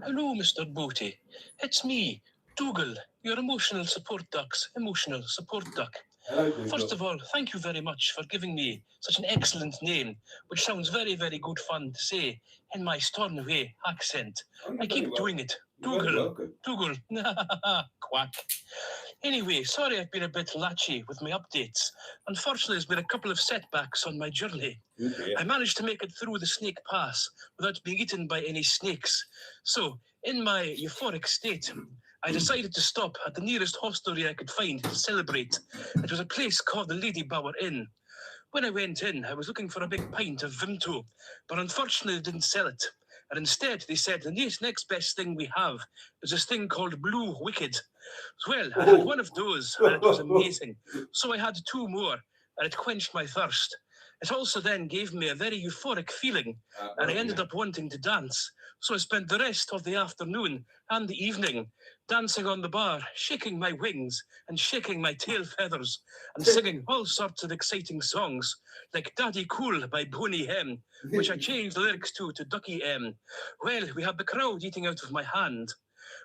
Hello, Mr. Boaty. It's me, Dougal, your emotional support duck's emotional support duck. Hello, Dougal. First of all, thank you very much for giving me such an excellent name, which sounds very, very good fun to say in my Stornoway accent. I keep doing it. Dougal. Dougal. Quack. Anyway, sorry I've been a bit latchy with my updates. Unfortunately, there's been a couple of setbacks on my journey. Okay. I managed to make it through the snake pass without being eaten by any snakes. So, in my euphoric state, I decided to stop at the nearest hostelry I could find to celebrate. It was a place called the Lady Bower Inn. When I went in, I was looking for a big pint of Vimto, but unfortunately they didn't sell it. And instead, they said the next best thing we have is this thing called Blue Wicked. Well, I had one of those, and it was amazing. So I had two more, and it quenched my thirst. It also then gave me a very euphoric feeling, and I ended up wanting to dance. So I spent the rest of the afternoon and the evening dancing on the bar, shaking my wings and shaking my tail feathers, and singing all sorts of exciting songs, like Daddy Cool by Boney M, which I changed the lyrics to Ducky M. Well, we had the crowd eating out of my hand.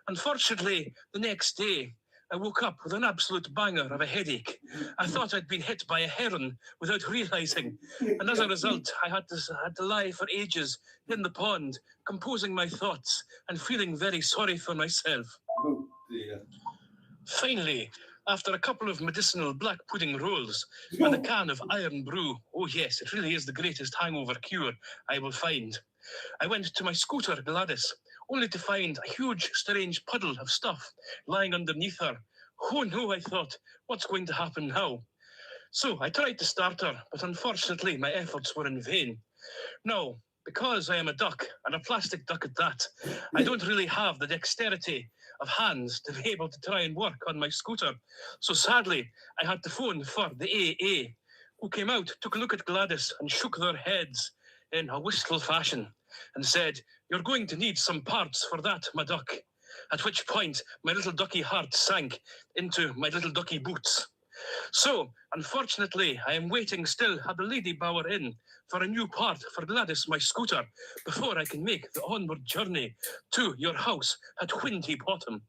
Unfortunately, the next day, I woke up with an absolute banger of a headache. I thought I'd been hit by a heron without realizing. And as a result, I had to lie for ages in the pond, composing my thoughts and feeling very sorry for myself. Oh, dear. Finally, after a couple of medicinal black pudding rolls and a can of iron brew, oh yes, it really is the greatest hangover cure I will find, I went to my scooter, Gladys, only to find a huge, strange puddle of stuff lying underneath her. Oh no, I thought, what's going to happen now? So I tried to start her, but unfortunately my efforts were in vain. Now, because I am a duck, and a plastic duck at that, I don't really have the dexterity of hands to be able to try and work on my scooter. So sadly, I had to phone for the AA, who came out, took a look at Gladys and shook their heads in a wistful fashion and said, "You're going to need some parts for that, my duck." At which point, my little ducky heart sank into my little ducky boots. So, unfortunately, I am waiting still at the Lady Bower Inn for a new part for Gladys, my scooter, before I can make the onward journey to your house at Windy Bottom.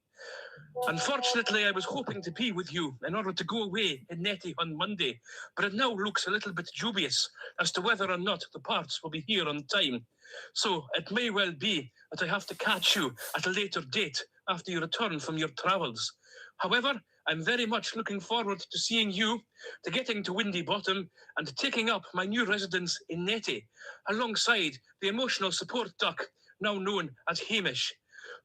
Unfortunately, I was hoping to be with you in order to go away in Nettie on Monday, but it now looks a little bit dubious as to whether or not the parts will be here on time. So it may well be that I have to catch you at a later date after you return from your travels. However, I'm very much looking forward to seeing you, to getting to Windy Bottom, and to taking up my new residence in Nettie, alongside the emotional support duck, now known as Hamish.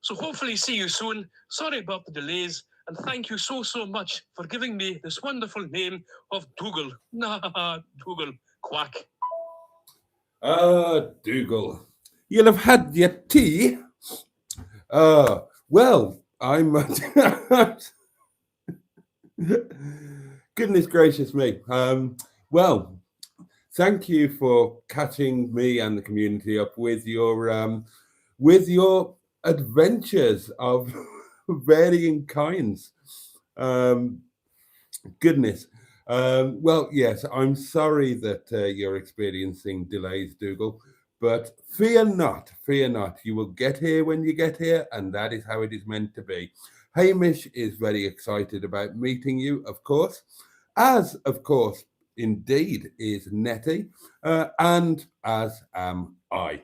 So hopefully see you soon. Sorry about the delays, and thank you so much for giving me this wonderful name of Dougal. Dougal, quack. Dougal, you'll have had your tea. Well, I'm. Goodness gracious me. Well, thank you for catching me and the community up with your adventures of varying kinds. Um, Goodness. Well, yes, I'm sorry that you're experiencing delays, Dougal, but fear not. You will get here when you get here, and that is how it is meant to be. Hamish is very excited about meeting you, of course, as, of course, indeed is Nettie, and as am I.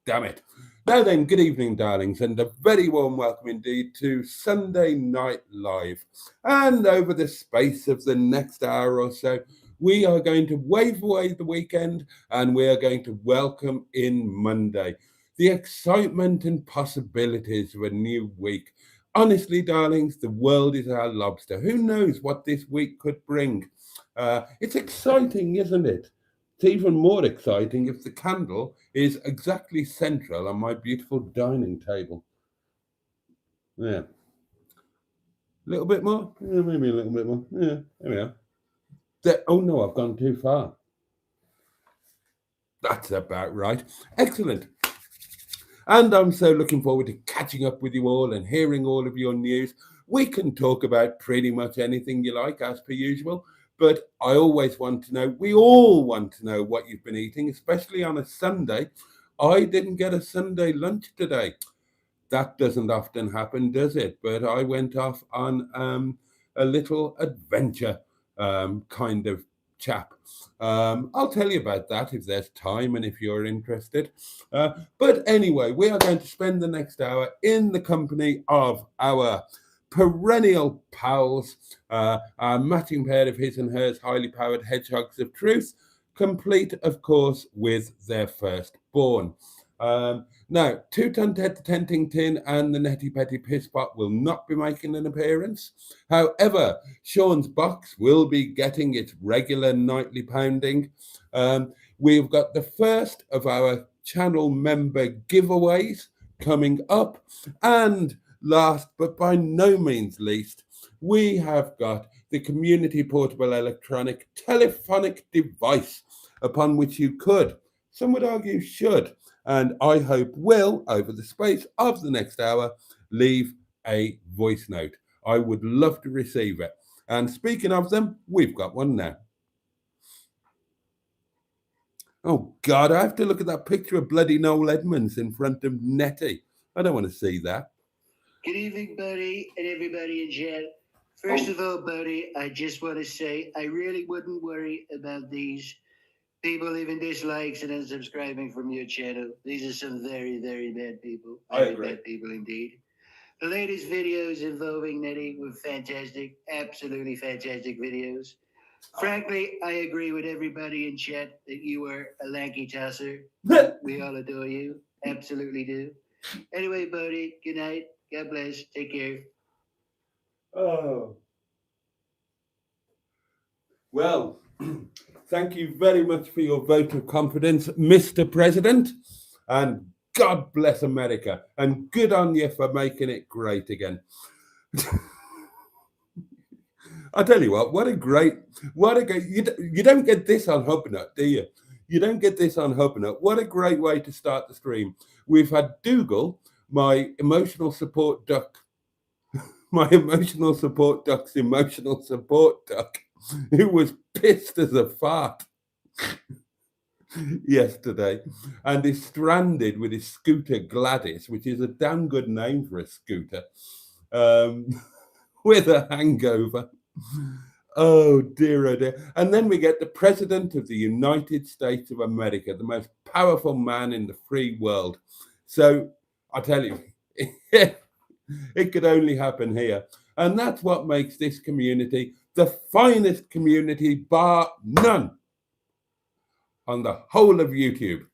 Damn it. Now then, good evening, darlings, and a very warm welcome indeed to Sunday Night Live. And over the space of the next hour or so, we are going to wave away the weekend and we are going to welcome in Monday. The excitement and possibilities of a new week. Honestly, darlings, the world is our lobster. Who knows what this week could bring? It's exciting, isn't it? It's even more exciting if the candle is exactly central on my beautiful dining table. Yeah. A little bit more? Yeah, maybe a little bit more. Yeah, there we are. Oh no, I've gone too far. That's about right. Excellent. And I'm so looking forward to catching up with you all and hearing all of your news. We can talk about pretty much anything you like, as per usual. But I always want to know, we all want to know what you've been eating, especially on a Sunday. I didn't get a Sunday lunch today. That doesn't often happen, does it? But I went off on a little adventure kind of chap. I'll tell you about that if there's time and if you're interested. But anyway, we are going to spend the next hour in the company of our perennial pals, our matching pair of his and hers highly powered hedgehogs of truth, complete, of course, with their firstborn. Now, Two Ton Ted the Tenting Tin and the Netty Petty Pisspot will not be making an appearance. However, Sean's box will be getting its regular nightly pounding. We've got the first of our channel member giveaways coming up. And last but by no means least, we have got the community portable electronic telephonic device upon which you could, some would argue should, and I hope will, over the space of the next hour, leave a voice note. I would love to receive it. And speaking of them, we've got one now. Oh, God, I have to look at that picture of bloody Noel Edmonds in front of Nettie. I don't want to see that. Good evening, Boaty, and everybody in chat. First of all, Boaty, I just want to say I really wouldn't worry about these people leaving dislikes and unsubscribing from your channel. These are some very, very bad people. Very bad people indeed. The latest videos involving Nettie were fantastic, absolutely fantastic videos. Frankly, I agree with everybody in chat that you are a lanky tosser. We all adore you. Absolutely do. Anyway, Boaty, good night. God bless. Take care. Oh. Well, thank you very much for your vote of confidence, Mr. President. And God bless America. And good on you for making it great again. I'll tell you what a great, you don't get this on Hubnut, do you? You don't get this on Hubnut. What a great way to start the stream. We've had Dougal, my emotional support duck, my emotional support duck's emotional support duck, who was pissed as a fart yesterday and is stranded with his scooter Gladys, which is a damn good name for a scooter, with a hangover. Oh dear, oh dear. And then we get the President of the United States of America, the most powerful man in the free world. So I tell you, it could only happen here. And that's what makes this community the finest community, bar none, on the whole of YouTube.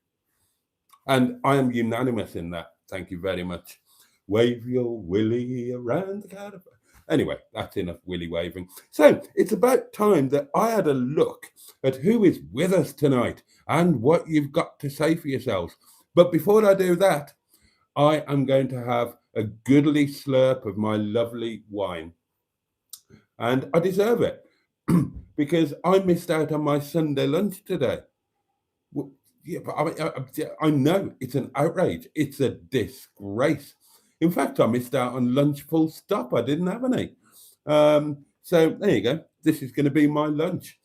And I am unanimous in that. Thank you very much. Wave your willy around the caterpillar. Anyway, that's enough willy waving. So it's about time that I had a look at who is with us tonight and what you've got to say for yourselves. But before I do that, I am going to have a goodly slurp of my lovely wine. And I deserve it because I missed out on my Sunday lunch today. Well, yeah, but I know it's an outrage. It's a disgrace. In fact, I missed out on lunch full stop. I didn't have any. So there you go. This is going to be my lunch.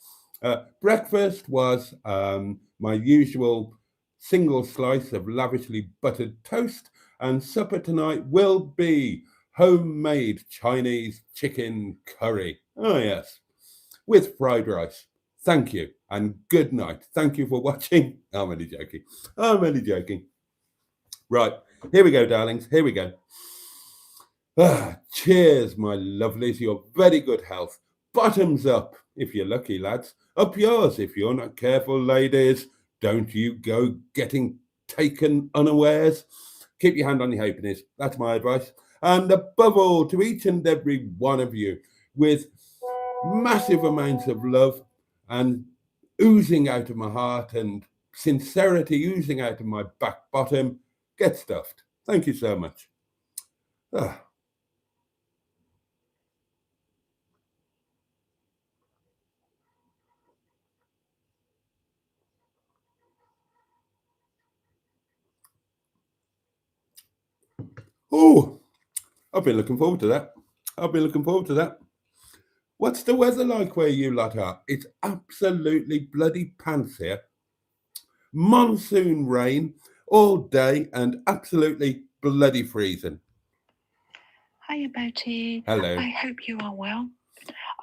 Breakfast was my usual single slice of lavishly buttered toast. And supper tonight will be homemade Chinese chicken curry. Oh, yes. With fried rice. Thank you and good night. Thank you for watching. I'm only joking. I'm only joking. Right. Here we go, darlings. Here we go. Cheers, my lovelies. Your very good health. Bottoms up, if you're lucky, lads. Up yours, if you're not careful, ladies. Don't you go getting taken unawares. Keep your hand on your halfpennies. That's my advice. And above all, to each and every one of you, with massive amounts of love and oozing out of my heart and sincerity oozing out of my back bottom, get stuffed. Thank you so much. Oh, I've been looking forward to that. What's the weather like where you lot are? It's absolutely bloody pants here. Monsoon rain all day and absolutely bloody freezing. Hiya, Boaty. Hello. I hope you are well.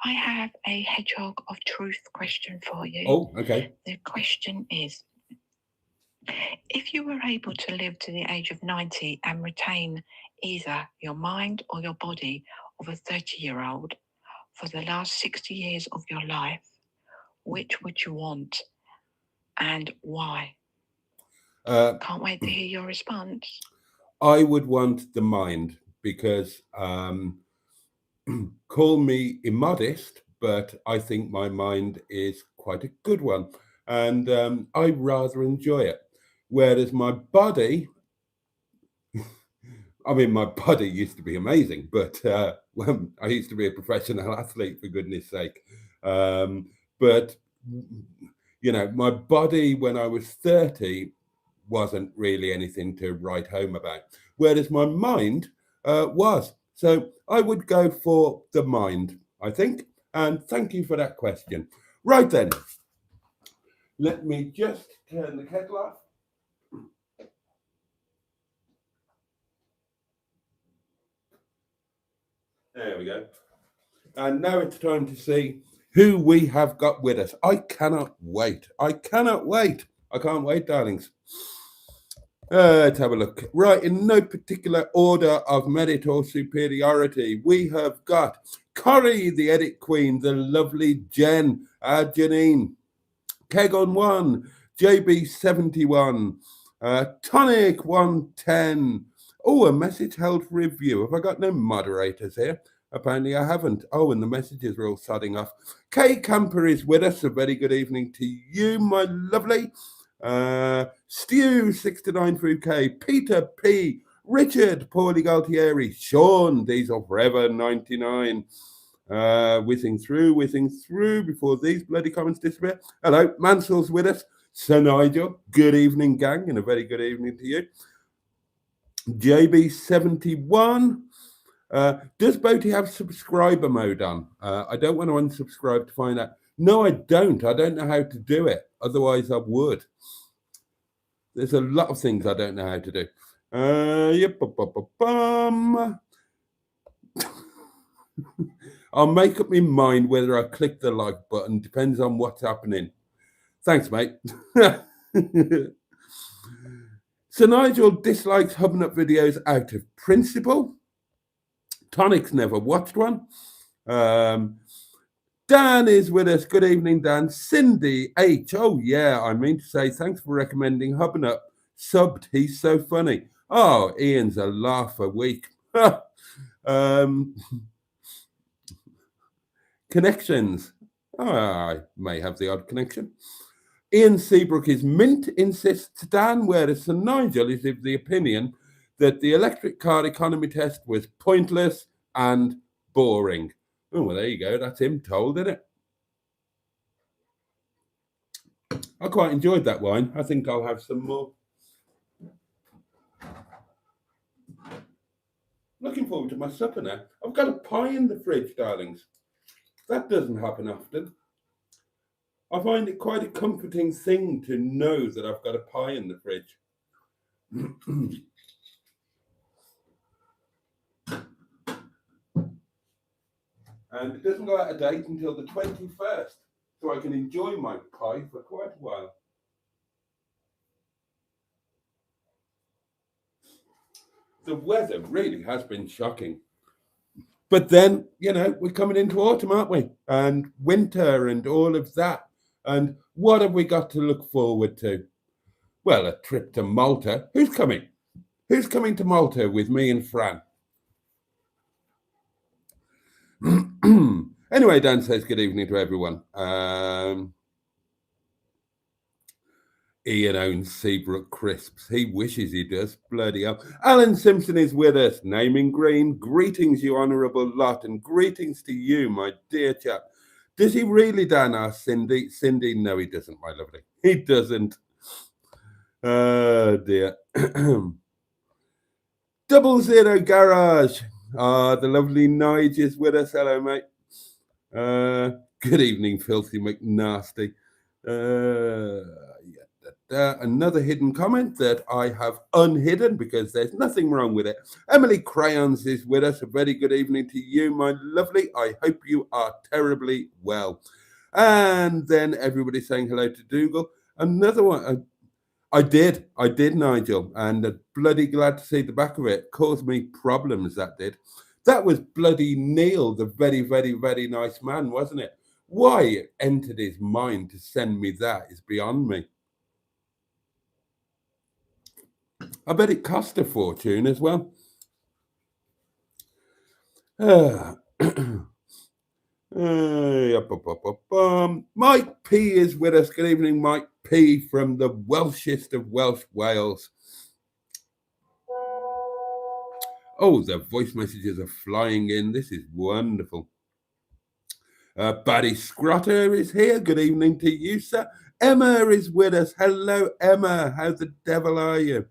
I have a Hedgehog of Truth question for you. Oh, okay. The question is, if you were able to live to the age of 90 and retain either your mind or your body of a 30-year-old for the last 60 years of your life, which would you want and why? Can't wait to hear your response. I would want the mind because call me immodest, but I think my mind is quite a good one, and I rather enjoy it. Whereas my body, I mean, my body used to be amazing, but well, I used to be a professional athlete, for goodness sake. But you know, my body when I was 30 wasn't really anything to write home about, whereas my mind was. So I would go for the mind, I think. And thank you for that question. Right then, let me just turn the kettle off. There we go. And now it's time to see who we have got with us. I cannot wait. I cannot wait. I can't wait, darlings. Let's have a look. Right, in no particular order of merit or superiority, we have got Corrie, the edit queen, the lovely Jen, Janine, Keg on 1, JB71, Tonic 110. Oh, a message held for review. Have I got no moderators here? Apparently I haven't. Oh, and the messages are all sodding off. Kay Camper is with us. A very good evening to you, my lovely. Stu 69 through K, Peter P, Richard, Paulie Galtieri, Sean, Diesel Forever 99. Whizzing through before these bloody comments disappear. Hello, Mansel's with us. Sir Nigel, good evening, gang, and a very good evening to you. JB71. Does Boaty have subscriber mode on? I don't want to unsubscribe to find out. No, I don't. I don't know how to do it. Otherwise, I would. There's a lot of things I don't know how to do. I'll make up my mind whether I click the like button. Depends on what's happening. Thanks, mate. So Nigel dislikes hubbing up videos out of principle. Tonic's never watched one. Dan is with us. Good evening, Dan. Cindy H. Oh, yeah, I mean to say thanks for recommending Hubbing Up. Subbed. He's so funny. Oh, Ian's a laugh a week. Connections. Oh, I may have the odd connection. Ian Seabrook is mint, insists Dan, whereas Sir Nigel is of the opinion that the electric car economy test was pointless and boring. Oh, well, there you go. That's him told, isn't it? I quite enjoyed that wine. I think I'll have some more. Looking forward to my supper now. I've got a pie in the fridge, darlings. That doesn't happen often. I find it quite a comforting thing to know that I've got a pie in the fridge. And it doesn't go out of date until the 21st, so I can enjoy my pie for quite a while. The weather really has been shocking. But then, you know, we're coming into autumn, aren't we? And winter and all of that. And what have we got to look forward to? Well, a trip to Malta. Who's coming? Who's coming to Malta with me and Fran? Anyway, Dan says good evening to everyone. Ian owns Seabrook Crisps. He wishes he does. Bloody hell. Alan Simpson is with us. Naming Green. Greetings, you honourable lot. And greetings to you, my dear chap. Does he really, Dan? Asked Cindy. Cindy, no, he doesn't, my lovely. He doesn't. Oh, dear. 00 Garage. Ah, the lovely Nige is with us. Hello, mate. Good evening, Filthy McNasty. another hidden comment that I have unhidden because there's nothing wrong with it. Emily Crayons is with us. A very good evening to you, my lovely. I hope you are terribly well. And then everybody saying hello to Dougal. Another one. I did, Nigel, and bloody glad to see the back of it. Caused me problems, that did. That was bloody Neil, the very, very, very nice man, wasn't it? Why it entered his mind to send me that is beyond me. I bet it cost a fortune as well. Mike P is with us. Good evening, Mike P from the Welshest of Welsh Wales. Oh, the voice messages are flying in. This is wonderful. Buddy Scrotter is here. Good evening to you, sir. Emma is with us. Hello, Emma. How the devil are you?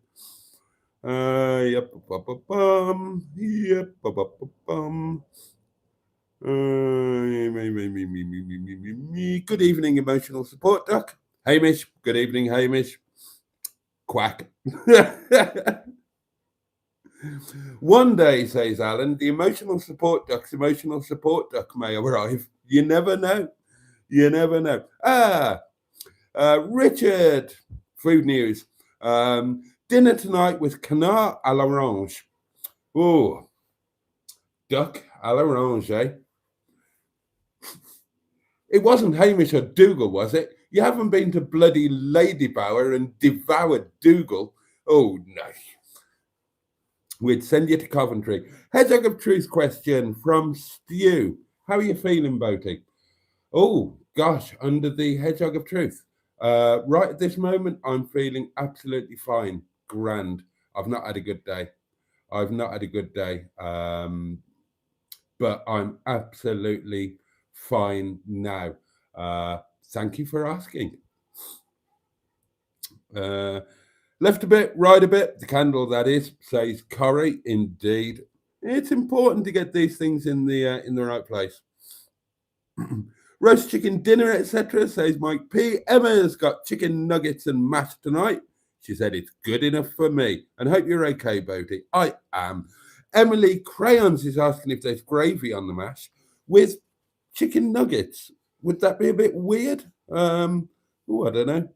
Good evening, emotional support duck. Hamish. Good evening, Hamish. Quack. One day, says Alan, the emotional support duck may arrive. You never know. You never know. Richard, food news. Dinner tonight was canard à l'orange. Oh, duck à l'orange, eh? It wasn't Hamish or Dougal, was it? You haven't been to bloody Ladybower and devoured Dougal? Oh, no. We'd send you to Coventry. Hedgehog of Truth question from Stu. How are you feeling, Boaty? Oh, gosh, under the Hedgehog of Truth. Right at this moment, I'm feeling absolutely fine. Grand. I've not had a good day. But I'm absolutely fine now. Thank you for asking. Left a bit, right a bit. The candle, that is, says Corrie. Indeed, it's important to get these things in the right place. Roast chicken dinner, etc., says Mike P. Emma's got chicken nuggets and mash tonight. She said it's good enough for me. And hope you're okay, Boaty. I am. Emily Crayons is asking if there's gravy on the mash with chicken nuggets. Would that be a bit weird? I don't know.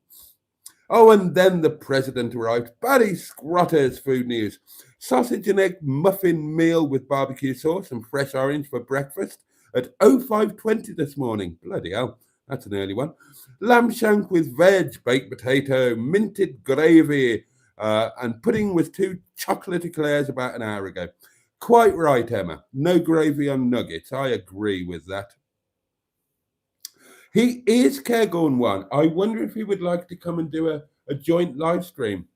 Oh, and then the president arrived. Barry Scrotter's food news. Sausage and egg muffin meal with barbecue sauce and fresh orange for breakfast at 05:20 this morning. Bloody hell, that's an early one. Lamb shank with veg, baked potato, minted gravy, and pudding with 2 chocolate eclairs about an hour ago. Quite right, Emma. No gravy on nuggets. I agree with that. He is Cairgorm one. I wonder if he would like to come and do a joint live stream.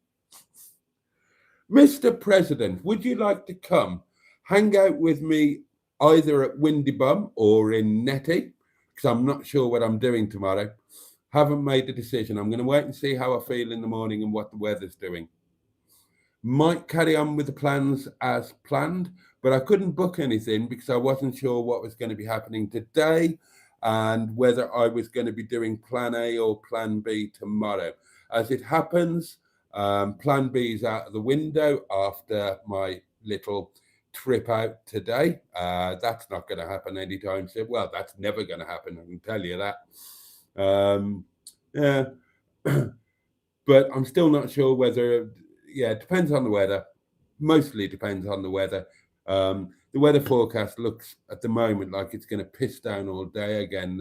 Mr. President, would you like to come hang out with me either at Windy Bum or in Netty? Because I'm not sure what I'm doing tomorrow. Haven't made a decision. I'm going to wait and see how I feel in the morning and what the weather's doing. Might carry on with the plans as planned, but I couldn't book anything because I wasn't sure what was going to be happening today and whether I was going to be doing plan A or plan B tomorrow. As it happens, plan B is out of the window after my little trip out today. That's not going to happen anytime soon. Well, that's never going to happen, I can tell you that. Yeah. But I'm still not sure whether, it depends on the weather. Mostly depends on the weather. The weather forecast looks at the moment like it's going to piss down all day again.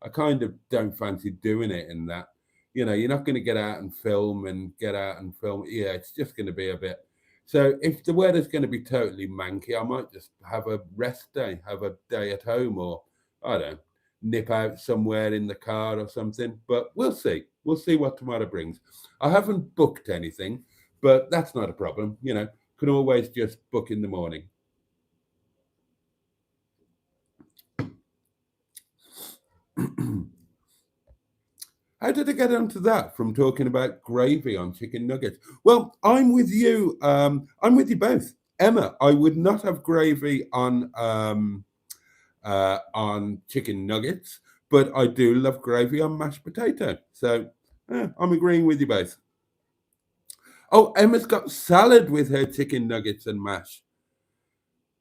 I kind of don't fancy doing it in that. You're not going to get out and film. Yeah, it's just going to be a bit. So if the weather's going to be totally manky, I might just have a rest day, have a day at home, or I don't know, nip out somewhere in the car or something. But we'll see. We'll see what tomorrow brings. I haven't booked anything, but that's not a problem. Can always just book in the morning. How did I get onto that from talking about gravy on chicken nuggets? Well, I'm with you. I'm with you both. Emma, I would not have gravy on chicken nuggets, but I do love gravy on mashed potato. So I'm agreeing with you both. Oh, Emma's got salad with her chicken nuggets and mash.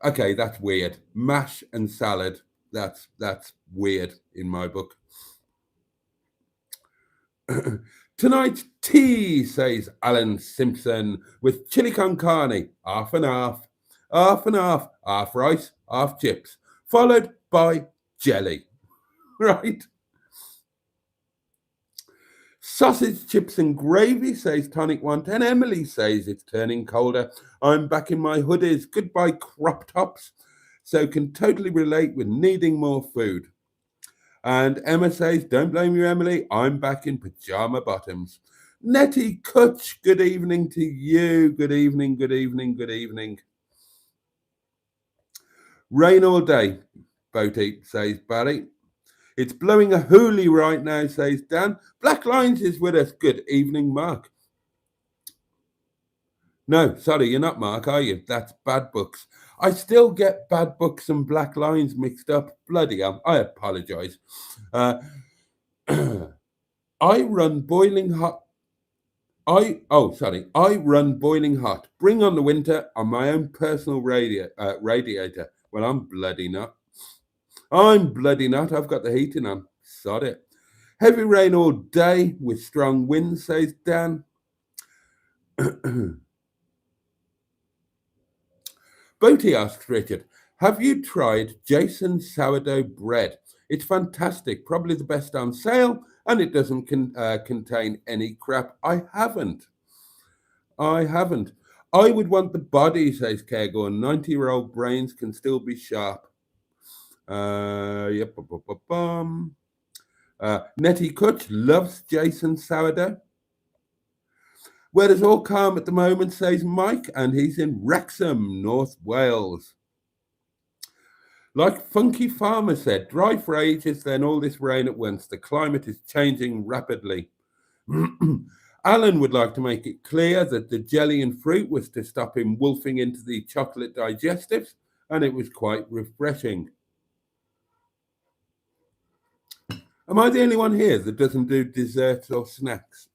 Okay, that's weird. Mash and salad. That's weird in my book. Tonight's tea, says Alan Simpson, with chili con carne, half and half, half and half rice, half chips, followed by jelly. Right? Sausage, chips, and gravy, says Tonic 110. Emily says it's turning colder. I'm back in my hoodies. Goodbye, crop tops. So can totally relate with needing more food. And Emma says, don't blame you, Emily. I'm back in pajama bottoms. Nettie Kutch, good evening to you. Good evening, good evening, good evening. Rain all day, Boaty, says Barry. It's blowing a hoolie right now, says Dan. Black Lines is with us. Good evening, Mark. No, sorry, you're not Mark, are you? That's Bad Books. I still get Bad Books and Black Lines mixed up. Bloody hell, I apologise. I run boiling hot. I run boiling hot. Bring on the winter on my own personal radiator. Well, I'm bloody not. I'm bloody not. I've got the heating on. Sod it. Heavy rain all day with strong winds, says Dan. Boaty asks Richard, have you tried Jason's sourdough bread? It's fantastic, probably the best on sale, and it doesn't contain any crap. I haven't. I would want the body, says Cairgorn. 90-year-old brains can still be sharp. Nettie Kutch loves Jason's sourdough. Where it's all calm at the moment, says Mike, and he's in Wrexham, North Wales. Like Funky Farmer said, dry for ages, then all this rain at once. The climate is changing rapidly. Alan would like to make it clear that the jelly and fruit was to stop him wolfing into the chocolate digestives, and it was quite refreshing. Am I the only one here that doesn't do desserts or snacks?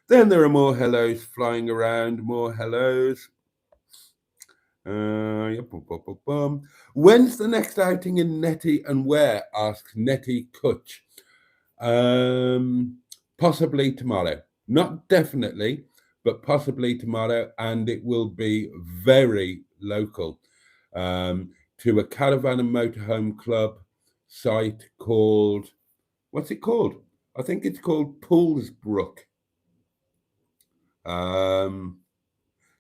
Then there are more hellos flying around, more hellos. When's the next outing in Nettie and where? Asks Nettie Kutch. Possibly tomorrow. Not definitely, but possibly tomorrow, and it will be very local. To a caravan and motorhome club site called, what's it called? I think it's called Poolsbrook.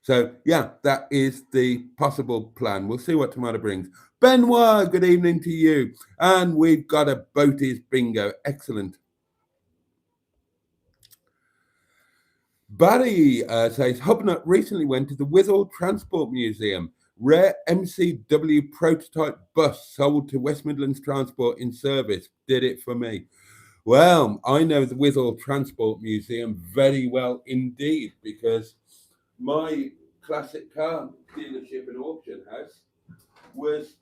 So, yeah, that is the possible plan. We'll see what tomorrow brings. Benoit, good evening to you. And we've got a Boaty's bingo. Excellent. Barry says, Hubnut recently went to the Withall Transport Museum. Rare MCW prototype bus sold to West Midlands Transport in service. Did it for me. Well, I know the Withall Transport Museum very well indeed, because my classic car dealership and auction house was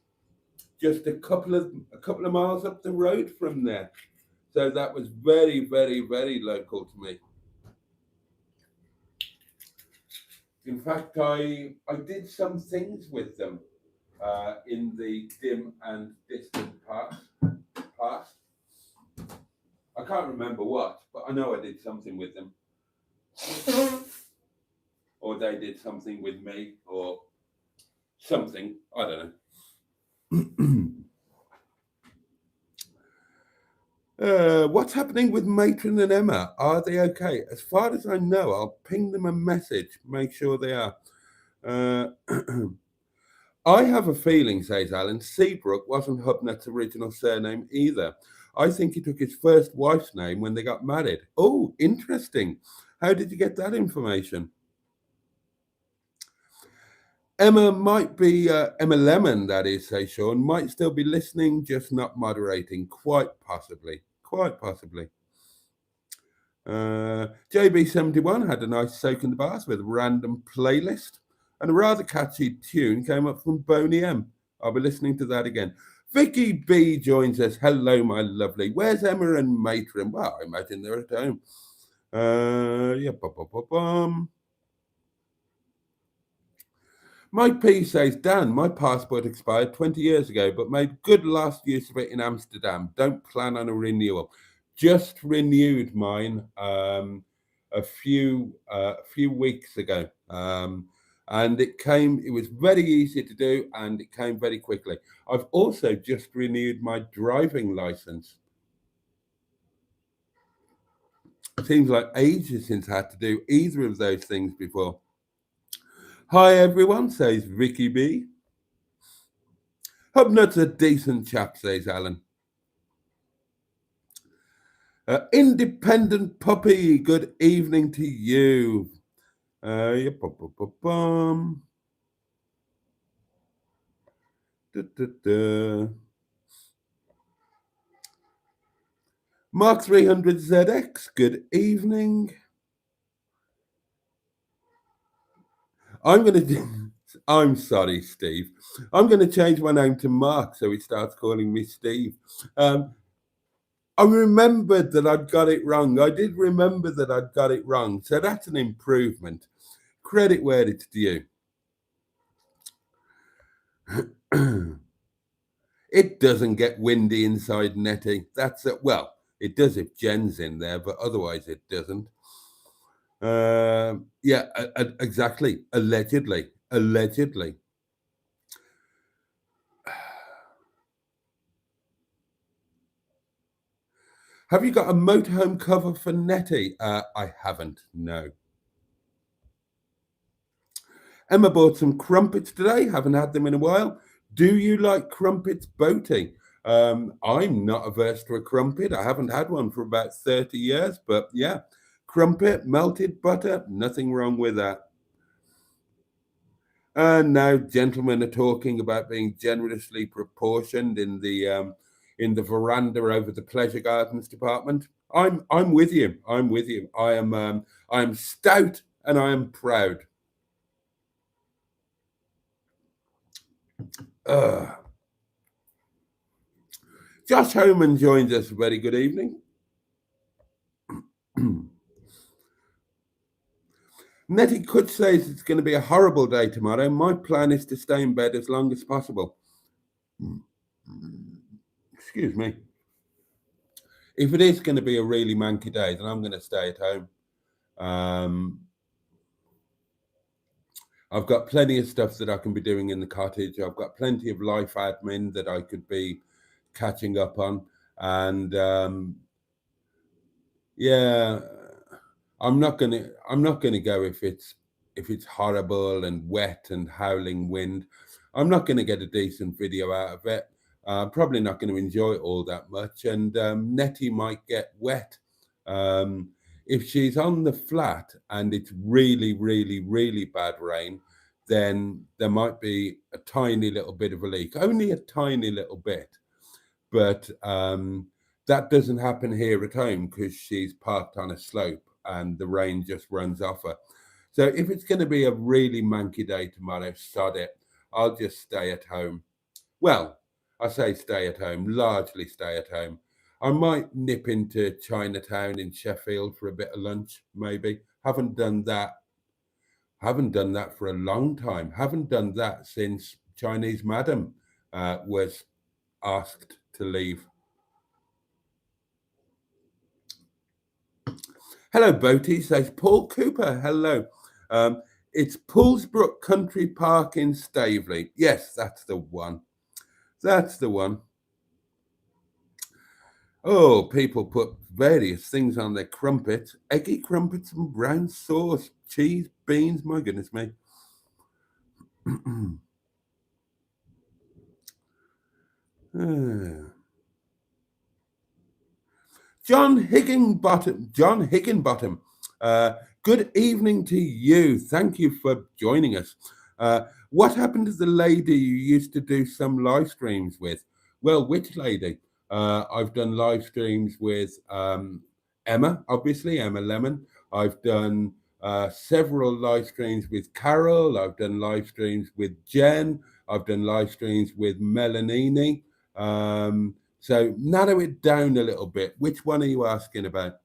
just a couple of miles up the road from there. So that was very, very, very local to me. In fact, I did some things with them in the dim and distant past. I can't remember what, but I know I did something with them. Or they did something with me, or something. I don't know. What's happening with Matron and Emma? Are they okay? As far as I know, I'll ping them a message, make sure they are. I have a feeling, says Alan, Seabrook wasn't Hubnut's original surname either. I think he took his first wife's name when they got married. Oh, interesting. How did you get that information? Emma might be, Emma Lemon, that is, says Sean, might still be listening, just not moderating. Quite possibly. JB71 had a nice soak in the bath with a random playlist, and a rather catchy tune came up from Boney M. I'll be listening to that again. Vicky B joins us. Hello, my lovely. Where's Emma and Matron? Well, I imagine they're at home. Yeah, bum. Mike P says, Dan, my passport expired 20 years ago, but made good last use of it in Amsterdam. Don't plan on a renewal. Just renewed mine a few weeks ago. And it was very easy to do, and it came very quickly. I've also just renewed my driving license. It seems like ages since I had to do either of those things before. Hi everyone, says Vicky B. Hubnut's a decent chap, says Alan. Independent Puppy, good evening to you. Yeah, bum. Mark 300ZX, good evening. I'm sorry, Steve. I'm going to change my name to Mark so he starts calling me Steve. I remembered that I'd got it wrong. I did remember that I'd got it wrong. So that's an improvement. Credit where it's due. It doesn't get windy inside Nettie. That's it. Well, it does if Jen's in there, but otherwise it doesn't. Yeah, exactly. Allegedly. Have you got a motorhome cover for Nettie? I haven't, no. Emma bought some crumpets today. Haven't had them in a while. Do you like crumpets, Boaty? I'm not averse to a crumpet. I haven't had one for about 30 years, but yeah, crumpet, melted butter, nothing wrong with that. And now gentlemen are talking about being generously proportioned in the veranda over the pleasure gardens department. I'm with you. I am stout and I am proud. Josh Homan joins us. Very good evening. Nettie Kutch says it's going to be a horrible day tomorrow. My plan is to stay in bed as long as possible. Excuse me. If it is going to be a really manky day, then I'm going to stay at home. I've got plenty of stuff that I can be doing in the cottage. I've got plenty of life admin that I could be catching up on. And yeah, I'm not gonna go if it's horrible and wet and howling wind. I'm not gonna get a decent video out of it. I'm probably not going to enjoy it all that much, and Nettie might get wet. If she's on the flat and it's really, really, really bad rain, then there might be a tiny little bit of a leak, only a tiny little bit. But that doesn't happen here at home because she's parked on a slope and the rain just runs off her. So if it's going to be a really manky day tomorrow, sod it. I'll just stay at home. Well, I say stay at home, largely stay at home. I might nip into Chinatown in Sheffield for a bit of lunch, maybe. Haven't done that for a long time. Haven't done that since Chinese Madam was asked to leave. Hello, Boaty, says Paul Cooper. Hello. It's Poolsbrook Country Park in Staveley. Yes, that's the one. That's the one. Oh, people put various things on their crumpets. Eggy crumpets and brown sauce, cheese, beans. My goodness me. John Higginbottom. Good evening to you. Thank you for joining us. What happened to the lady you used to do some live streams with? Well, which lady? I've done live streams with Emma, obviously, Emma Lemon. I've done several live streams with Carol. I've done live streams with Jen. I've done live streams with Melanini. So narrow it down a little bit. Which one are you asking about?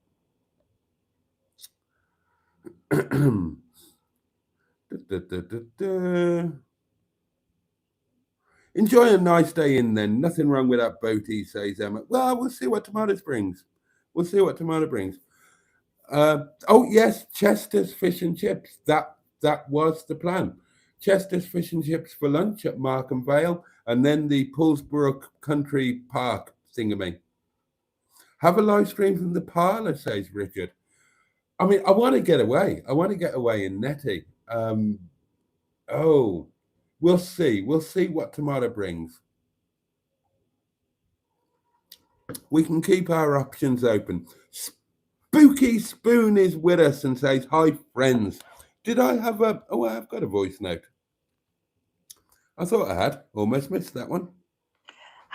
Enjoy a nice day in then. Nothing wrong with that boaty, says Emma. Well, we'll see what tomorrow brings. We'll see what tomorrow brings. Oh yes, Chester's fish and chips. That was the plan. Chester's fish and chips for lunch at Markham Vale, and then the Poolsborough Country Park thingamy. Have a live stream from the parlour, says Richard. I mean, I want to get away. I want to get away in Netty. Oh, we'll see. We'll see what tomorrow brings. We can keep our options open. Spooky Spoon is with us and says, hi, friends. Did I have a... Oh, I've got a voice note. I thought I had. Almost missed that one.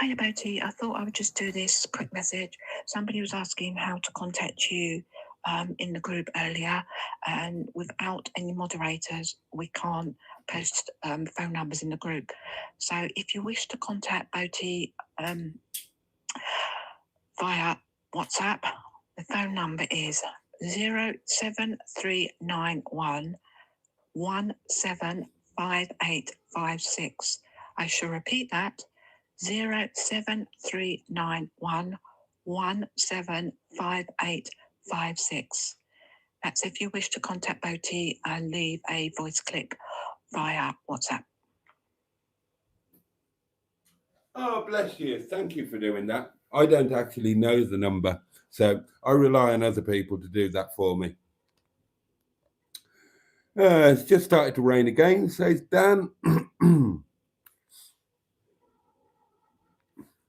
Hiya, Boaty. I thought I would just do this quick message. Somebody was asking how to contact you in the group earlier, and without any moderators, we can't post phone numbers in the group. So if you wish to contact Boaty via WhatsApp, the phone number is 07391 175856. I shall repeat that, 07391 175856. That's if you wish to contact Boaty and leave a voice clip via WhatsApp. Oh, bless you. Thank you for doing that. I don't actually know the number, so I rely on other people to do that for me. It's just started to rain again, says Dan.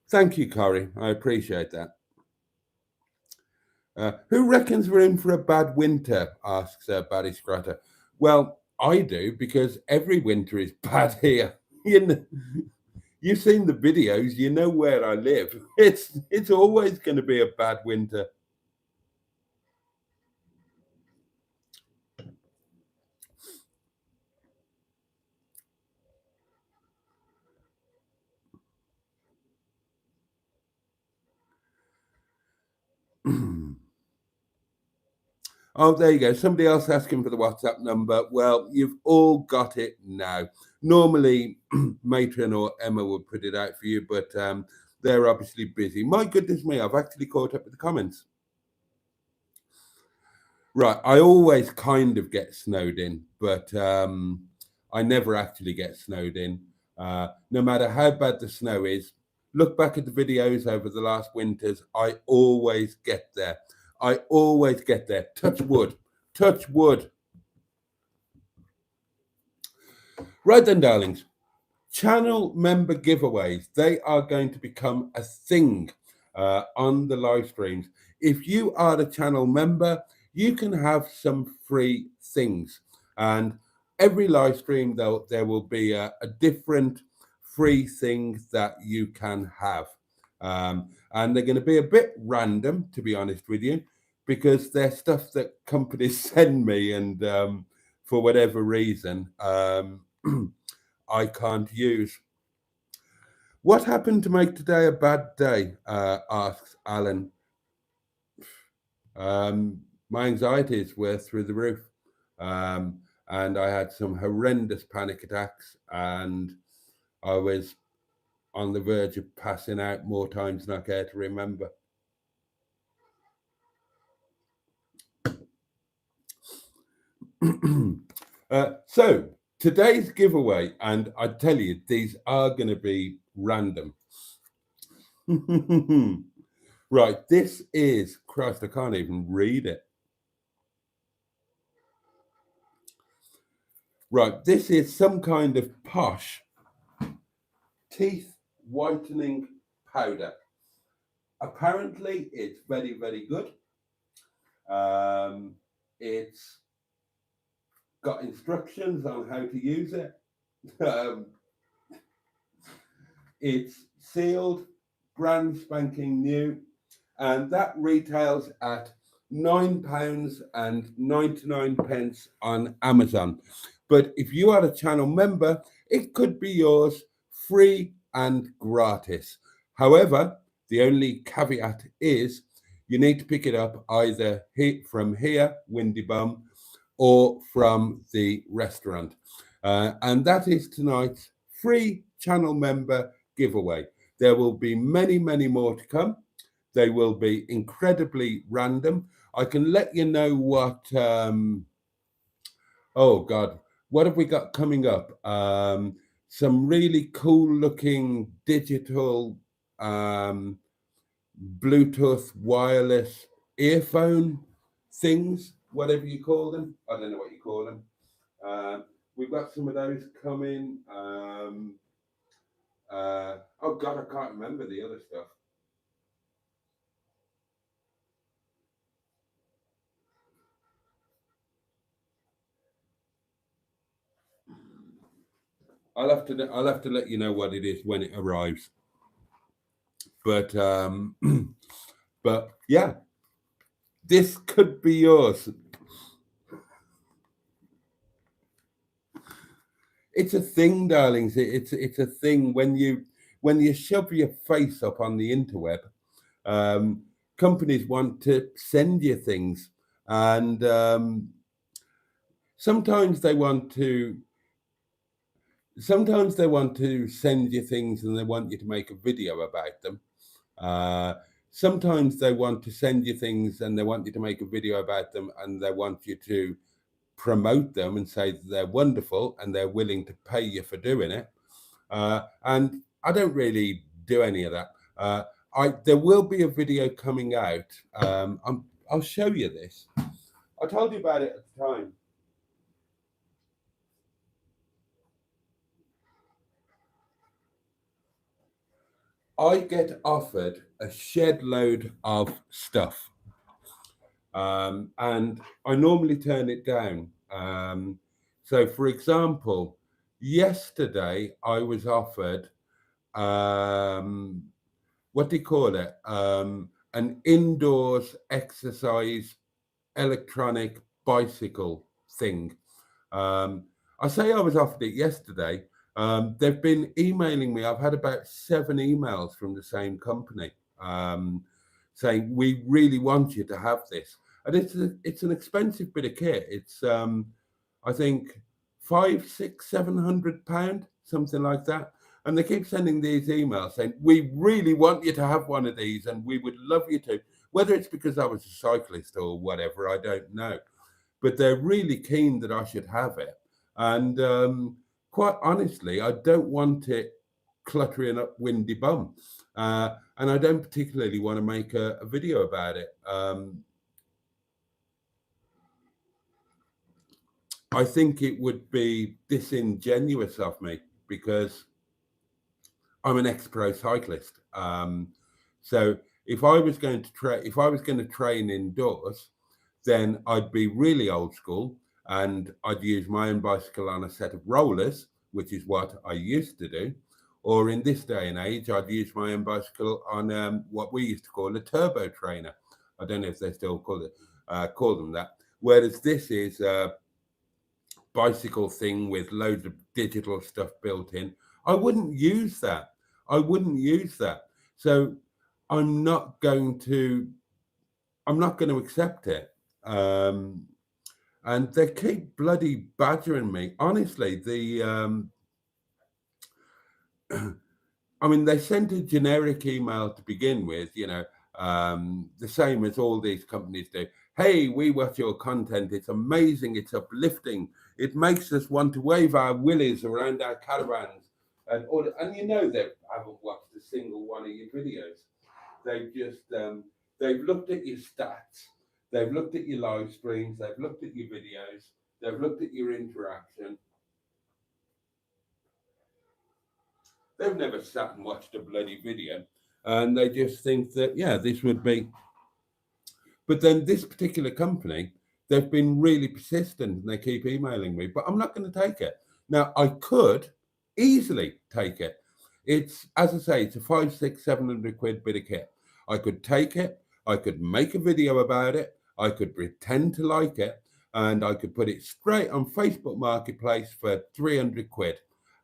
Thank you, Corey. I appreciate that. Who reckons we're in for a bad winter? Asks Barry Scratter. Well, I do, because every winter is bad here. You've seen the videos, you know where I live. It's always going to be a bad winter. Oh, there you go. Somebody else asking for the WhatsApp number. Well, you've all got it now. Normally, Matron or Emma would put it out for you, but they're obviously busy. My goodness me, I've actually caught up with the comments. Right, I always kind of get snowed in, but I never actually get snowed in. No matter how bad the snow is, look back at the videos over the last winters, I always get there. I always get there. Touch wood. Touch wood. Right then, darlings. Channel member giveaways. They are going to become a thing on the live streams. If you are a channel member, you can have some free things. And every live stream, though, there will be a different free thing that you can have. And they're going to be a bit random, to be honest with you, because they're stuff that companies send me, and for whatever reason, I can't use. What happened to make today a bad day? Asks Alan. My anxieties were through the roof, and I had some horrendous panic attacks, and I was on the verge of passing out more times than I care to remember. So today's giveaway, and I tell you, these are going to be random. Right, this is, Christ, I can't even read it. Right, this is some kind of posh teeth whitening powder. Apparently, it's very, very good. It's got instructions on how to use it. It's sealed, brand spanking new, and that retails at £9.99 on Amazon. But if you are a channel member, it could be yours free and gratis. However, the only caveat is you need to pick it up either from here, Windy Bum, or from the restaurant. And that is tonight's free channel member giveaway. There will be many, many more to come. They will be incredibly random. I can let you know what, oh God, what have we got coming up? Some really cool looking digital Bluetooth wireless earphone things, whatever you call them. I don't know what you call them. We've got some of those coming. Oh God, I can't remember the other stuff. I'll have to let you know what it is when it arrives. But but yeah, this could be yours. It's a thing, darlings. It's a thing when you shove your face up on the interweb. Companies want to send you things, and sometimes they want to send you things, and they want you to make a video about them. Sometimes they want to send you things, and they want you to make a video about them, and they want you to promote them and say that they're wonderful, and they're willing to pay you for doing it. And I don't really do any of that. There will be a video coming out. I'll show you this. I told you about it at the time. I get offered a shed load of stuff, and I normally turn it down. So, for example, yesterday I was offered what do you call it? An indoors exercise electronic bicycle thing. I say I was offered it yesterday. They've been emailing me. I've had about 7 emails from the same company saying, we really want you to have this. And it's an expensive bit of kit. It's, I think, £500, £600, £700, something like that. And they keep sending these emails saying, we really want you to have one of these and we would love you to. Whether it's because I was a cyclist or whatever, I don't know. But they're really keen that I should have it. And quite honestly, I don't want it cluttering up Windy Bum. And I don't particularly want to make a video about it. I think it would be disingenuous of me because I'm an ex-pro cyclist. So if I was going to train indoors, then I'd be really old school and I'd use my own bicycle on a set of rollers, which is what I used to do. Or in this day and age, I'd use my own bicycle on what we used to call a turbo trainer. I don't know if they still call them that. Whereas this is a bicycle thing with loads of digital stuff built in. I wouldn't use that. So I'm not going to accept it. And they keep bloody badgering me. Honestly, I mean, they sent a generic email to begin with, the same as all these companies do. Hey, we watch your content. It's amazing. It's uplifting. It makes us want to wave our willies around our caravans. And they haven't watched a single one of your videos. They've just, they've looked at your stats. They've looked at your live streams. They've looked at your videos. They've looked at your interaction. They've never sat and watched a bloody video. And they just think that, yeah, this would be. But then this particular company, they've been really persistent and they keep emailing me, but I'm not going to take it. Now, I could easily take it. It's, as I say, it's a 500, 600, 700 quid bit of kit. I could take it. I could make a video about it. I could pretend to like it. And I could put it straight on Facebook Marketplace for 300 quid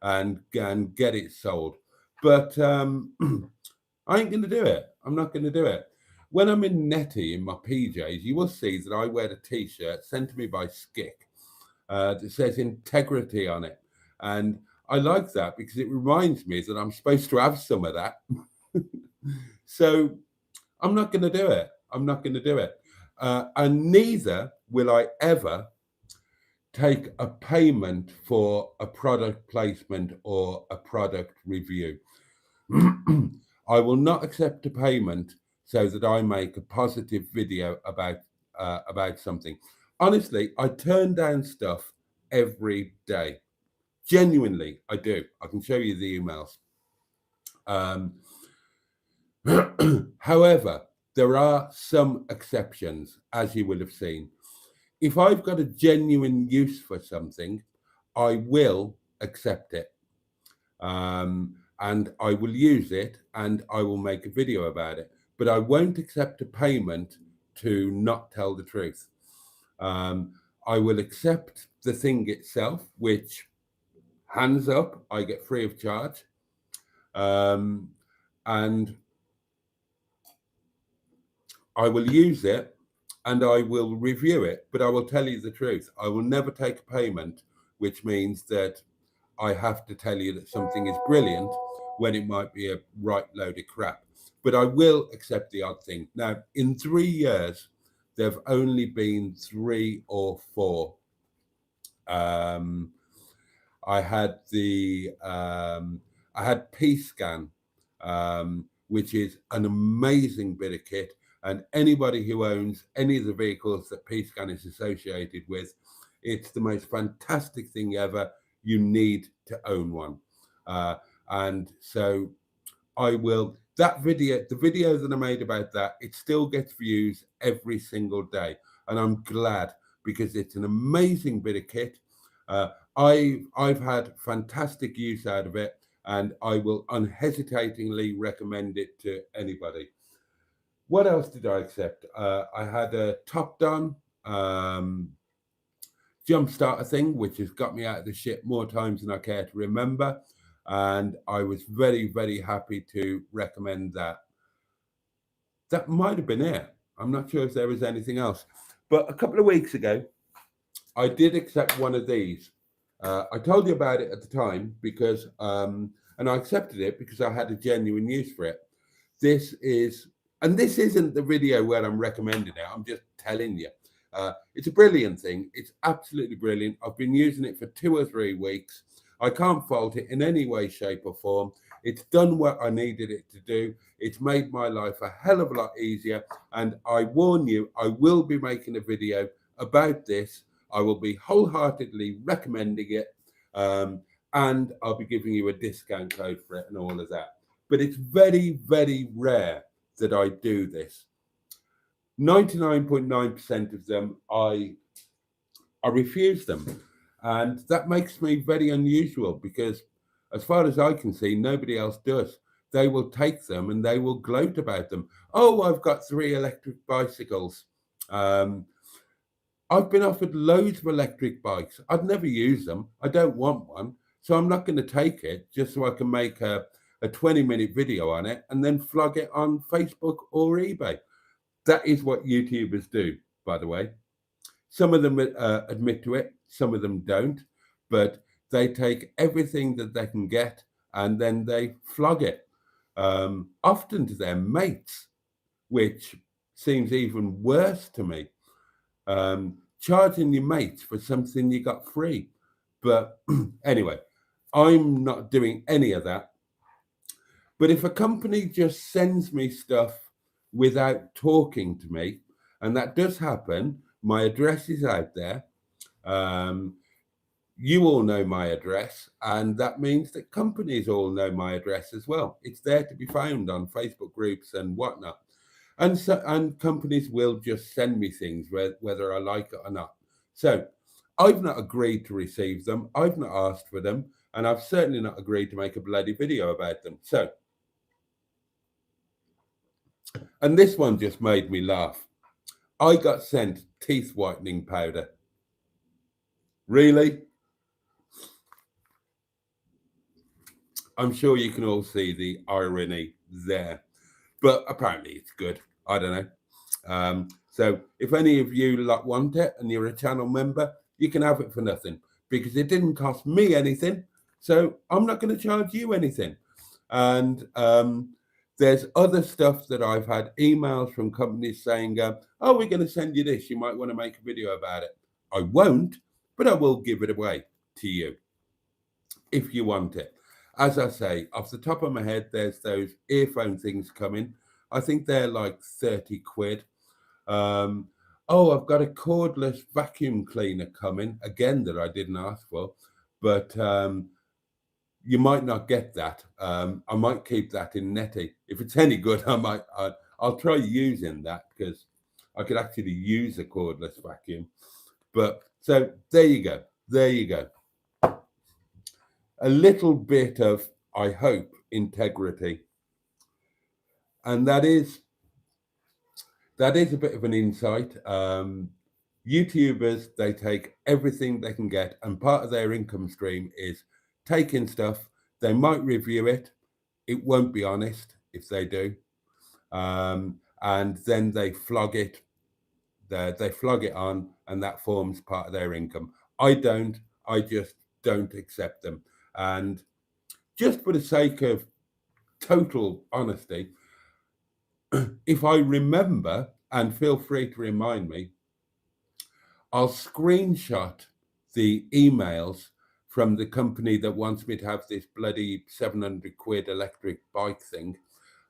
and get it sold. But I ain't going to do it. I'm not going to do it. when I'm in Netty in my PJs, you will see that I wear a T-shirt sent to me by Skick that says integrity on it. And I like that because it reminds me that I'm supposed to have some of that. So I'm not going to do it. I'm not going to do it. And neither will I ever take a payment for a product placement or a product review. I will not accept a payment so that I make a positive video about something. Honestly, I turn down stuff every day. Genuinely, I do. I can show you the emails. However, there are some exceptions, as you will have seen. If I've got a genuine use for something, I will accept it. And I will use it and I will make a video about it. But I won't accept a payment to not tell the truth. I will accept the thing itself, which, hands up, I get free of charge. And I will use it and I will review it, but I will tell you the truth. I will never take a payment, which means that I have to tell you that something is brilliant when it might be a right load of crap. But I will accept the odd thing. Now, in 3 years, there've only been 3 or 4. I had P-Scan, which is an amazing bit of kit. And anybody who owns any of the vehicles that P-Scan is associated with, it's the most fantastic thing ever. You need to own one. And so I will, the video that I made about that, it still gets views every single day. And I'm glad because it's an amazing bit of kit. I've had fantastic use out of it and I will unhesitatingly recommend it to anybody. What else did I accept? I had a top-down jump starter thing, which has got me out of the shit more times than I care to remember. And I was very, very happy to recommend that. That might have been it. I'm not sure if there was anything else. But a couple of weeks ago, I did accept one of these. I told you about it at the time because, and I accepted it because I had a genuine use for it. This isn't the video where I'm recommending it. I'm just telling you. It's a brilliant thing. It's absolutely brilliant. I've been using it for 2 or 3 weeks. I can't fault it in any way, shape or form. It's done what I needed it to do. It's made my life a hell of a lot easier. And I warn you, I will be making a video about this. I will be wholeheartedly recommending it. And I'll be giving you a discount code for it and all of that. But it's very, very rare that I do this. 99.9% of them, I refuse them. And that makes me very unusual because as far as I can see, nobody else does. They will take them and they will gloat about them. Oh, I've got 3 electric bicycles. I've been offered loads of electric bikes. I'd never use them. I don't want one. So I'm not going to take it just so I can make a 20-minute video on it and then flog it on Facebook or eBay. That is what YouTubers do, by the way. Some of them admit to it, some of them don't, but they take everything that they can get and then they flog it, often to their mates, which seems even worse to me. Charging your mates for something you got free. But anyway, I'm not doing any of that. But if a company just sends me stuff without talking to me, and that does happen, my address is out there. You all know my address, and that means that companies all know my address as well. It's there to be found on Facebook groups and whatnot. And companies will just send me things whether I like it or not. So I've not agreed to receive them. I've not asked for them. And I've certainly not agreed to make a bloody video about them. So, and this one just made me laugh. I got sent teeth whitening powder. Really? I'm sure you can all see the irony there. But apparently it's good. I don't know. So if any of you lot want it and you're a channel member, you can have it for nothing because it didn't cost me anything. So I'm not going to charge you anything. And there's other stuff that I've had emails from companies saying, oh, we're going to send you this. You might want to make a video about it. I won't, but I will give it away to you if you want it. As I say, off the top of my head, there's those earphone things coming. I think they're like 30 quid. Oh, I've got a cordless vacuum cleaner coming, again, that I didn't ask for, but you might not get that. I might keep that in Netty. If it's any good, I'll try using that because I could actually use a cordless vacuum. But so there you go. There you go. A little bit of, I hope, integrity. And that is a bit of an insight. YouTubers, they take everything they can get, and part of their income stream is taking stuff. They might review it. It won't be honest if they do. And then they flog it. They flog it on, and that forms part of their income. I just don't accept them. And just for the sake of total honesty, if I remember, and feel free to remind me, I'll screenshot the emails from the company that wants me to have this bloody 700 quid electric bike thing.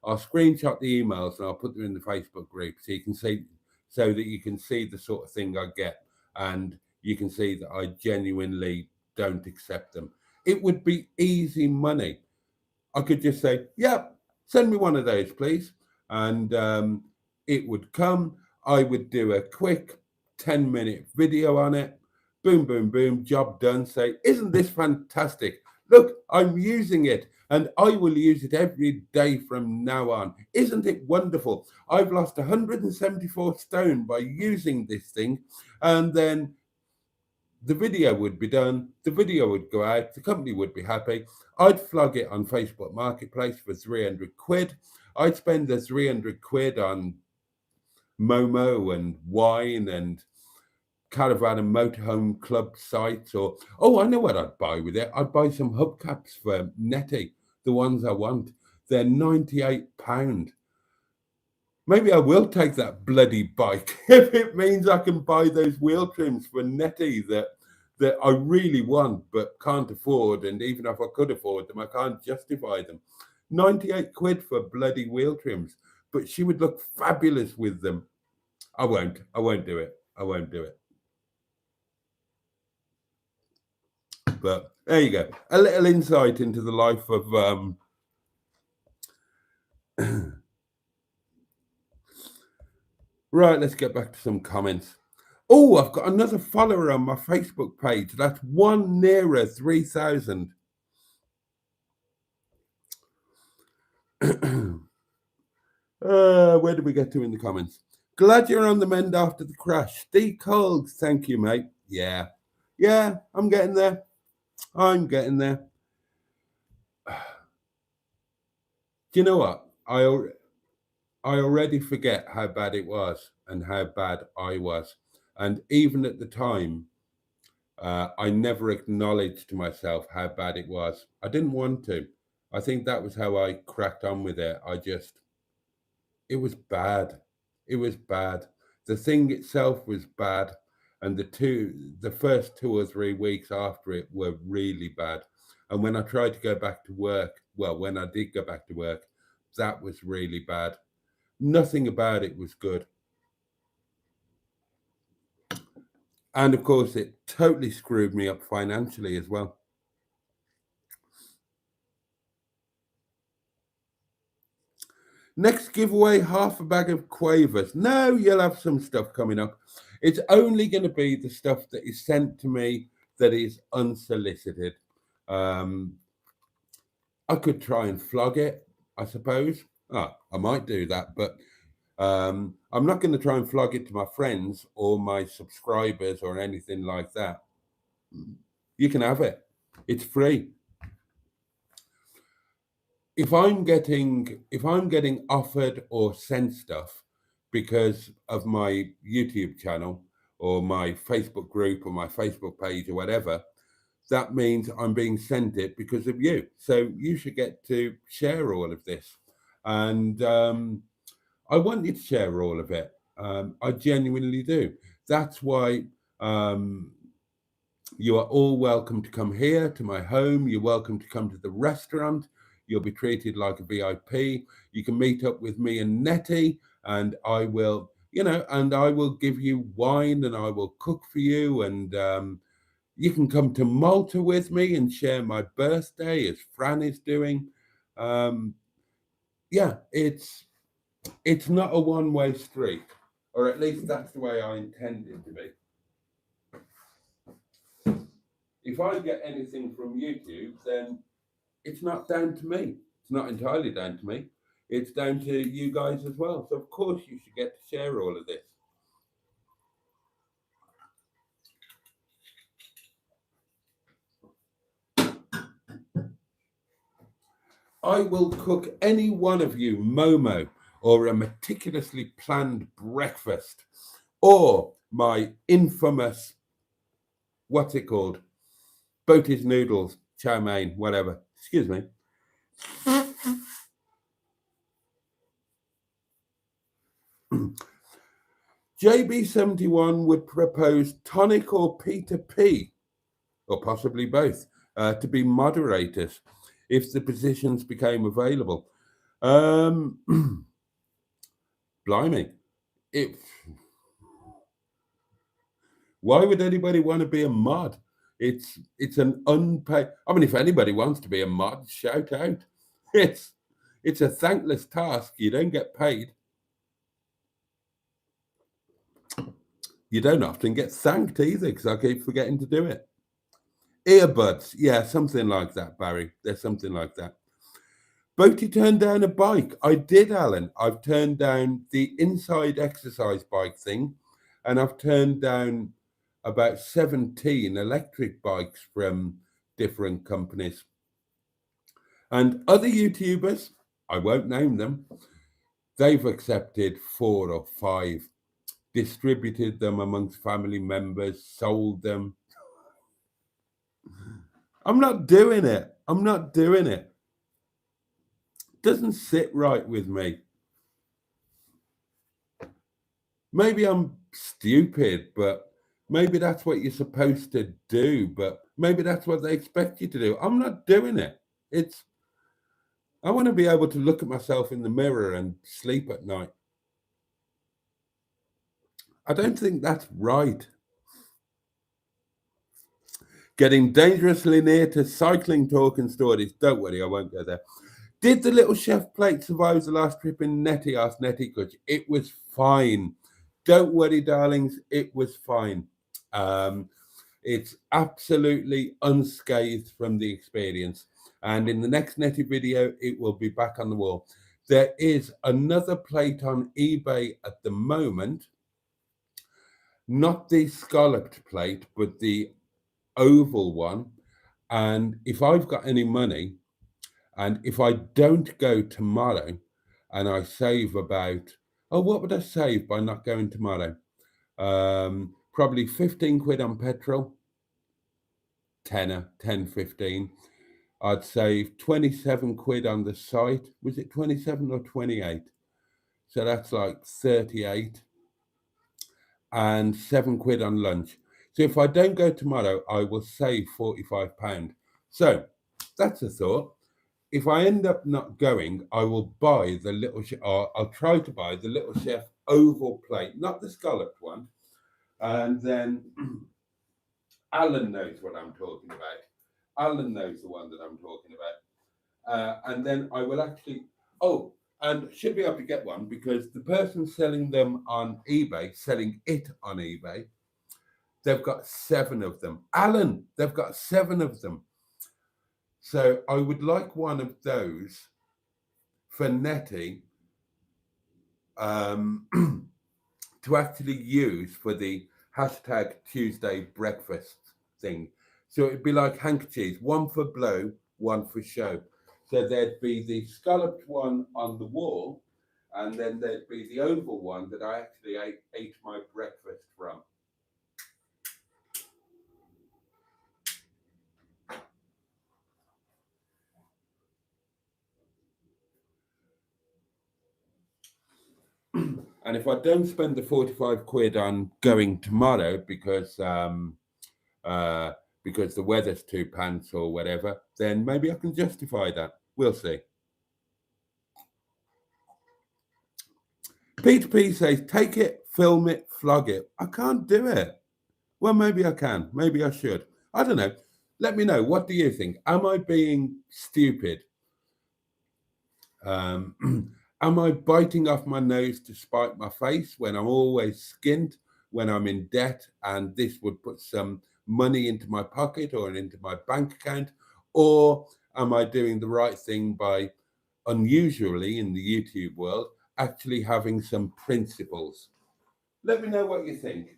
I'll screenshot the emails and I'll put them in the Facebook group so you can see, so that you can see the sort of thing I get, and you can see that I genuinely don't accept them. It would be easy money. I could just say, yeah, send me one of those, please. And it would come. I would do a quick 10-minute video on it. Boom, boom, boom, job done. Say, isn't this fantastic? Look, I'm using it and I will use it every day from now on. Isn't it wonderful? I've lost 174 stone by using this thing. And then the video would be done. The video would go out. The company would be happy. I'd flog it on Facebook Marketplace for 300 quid. I'd spend the 300 quid on Momo and wine and caravan and motorhome club sites, or, oh, I know what I'd buy with it. I'd buy some hubcaps for Netty, the ones I want. They're £98. Maybe I will take that bloody bike if it means I can buy those wheel trims for Netty that I really want but can't afford. And even if I could afford them, I can't justify them. 98 quid for bloody wheel trims, but she would look fabulous with them. I won't do it. I won't do it. But there you go. A little insight into the life of right, let's get back to some comments. Oh, I've got another follower on my Facebook page. That's one nearer 3,000. Where did we get to in the comments? Glad you're on the mend after the crash. Steve Colgs, thank you, mate. Yeah, I'm getting there. I'm getting there. Do you know what? I already forget how bad it was and how bad I was. And even at the time, I never acknowledged to myself how bad it was. I didn't want to. I think that was how I cracked on with it. It was bad. It was bad. The thing itself was bad. And the first 2 or 3 weeks after it were really bad. And when I tried to go back to work, well, when I did go back to work, that was really bad. Nothing about it was good. And of course, it totally screwed me up financially as well. Next giveaway, half a bag of quavers. No, you'll have some stuff coming up. It's only going to be the stuff that is sent to me that is unsolicited. I could try and flog it, I suppose. I might do that, but I'm not going to try and flog it to my friends or my subscribers or anything like that. You can have it. It's free. If I'm getting offered or sent stuff, because of my YouTube channel or my Facebook group or my Facebook page or whatever, that means I'm being sent it because of you. So you should get to share all of this. And I want you to share all of it. I genuinely do. That's why you are all welcome to come here to my home. You're welcome to come to the restaurant. You'll be treated like a VIP. You can meet up with me and Nettie, and I will, and I will give you wine and I will cook for you. And you can come to Malta with me and share my birthday as Fran is doing. Yeah, it's not a one-way street, or at least that's the way I intend it to be. If I get anything from YouTube, then it's not down to me. It's not entirely down to me. It's down to you guys as well. So of course you should get to share all of this. I will cook any one of you Momo or a meticulously planned breakfast or my infamous, what's it called? Boaty's noodles, chow mein, whatever. Excuse me. JB71 would propose Tonic or Peter P, or possibly both, to be moderators if the positions became available. Blimey. Why would anybody want to be a mod? It's an unpaid. I mean, if anybody wants to be a mod, shout out. It's a thankless task. You don't get paid. You don't often get thanked either, because I keep forgetting to do it. Earbuds, yeah, something like that, Barry. There's something like that. Boaty turned down a bike. I did, Alan. I've turned down the inside exercise bike thing, and I've turned down about 17 electric bikes from different companies. And other YouTubers, I won't name them, they've accepted 4 or 5, distributed them amongst family members, sold them. I'm not doing it. I'm not doing it. Doesn't sit right with me. Maybe I'm stupid, but maybe that's what you're supposed to do, but maybe that's what they expect you to do. I'm not doing it. I want to be able to look at myself in the mirror and sleep at night. I don't think that's right. Getting dangerously near to cycling talk and stories. Don't worry, I won't go there. Did the little chef plate survive the last trip in Nettie? Asked Nettie Coach. It was fine. Don't worry, darlings. It was fine. It's absolutely unscathed from the experience. And in the next Nettie video, it will be back on the wall. There is another plate on eBay at the moment. Not the scalloped plate, but the oval one. And if I've got any money, and if I don't go tomorrow and I save about, what would I save by not going tomorrow? Probably 15 quid on petrol, 10, 15. I'd save 27 quid on the site. Was it 27 or 28? So that's like 38. And 7 quid on lunch. So if I don't go tomorrow, I will save £45. So that's a thought. If I end up not going, I will buy the little chef, or I'll try to buy the little chef oval plate, not the scalloped one. And then Alan knows what I'm talking about. Alan knows the one that I'm talking about. And then I will actually, and should be able to get one, because the person selling them on eBay, selling it on eBay, they've got 7 of them. Alan, they've got 7 of them. So I would like one of those for Nettie to actually use for the hashtag Tuesday breakfast thing. So it'd be like handkerchiefs, one for blow, one for show. So there'd be the scalloped one on the wall, and then there'd be the oval one that I actually ate my breakfast from. And if I don't spend the 45 quid on going tomorrow because the weather's too pants or whatever, then maybe I can justify that. We'll see. Peter P says, take it, film it, flog it. I can't do it. Well, maybe I can. Maybe I should. I don't know. Let me know. What do you think? Am I being stupid? Am I biting off my nose to spite my face when I'm always skint, when I'm in debt, and this would put some money into my pocket or into my bank account? Or am I doing the right thing by, unusually in the YouTube world, actually having some principles? Let me know what you think.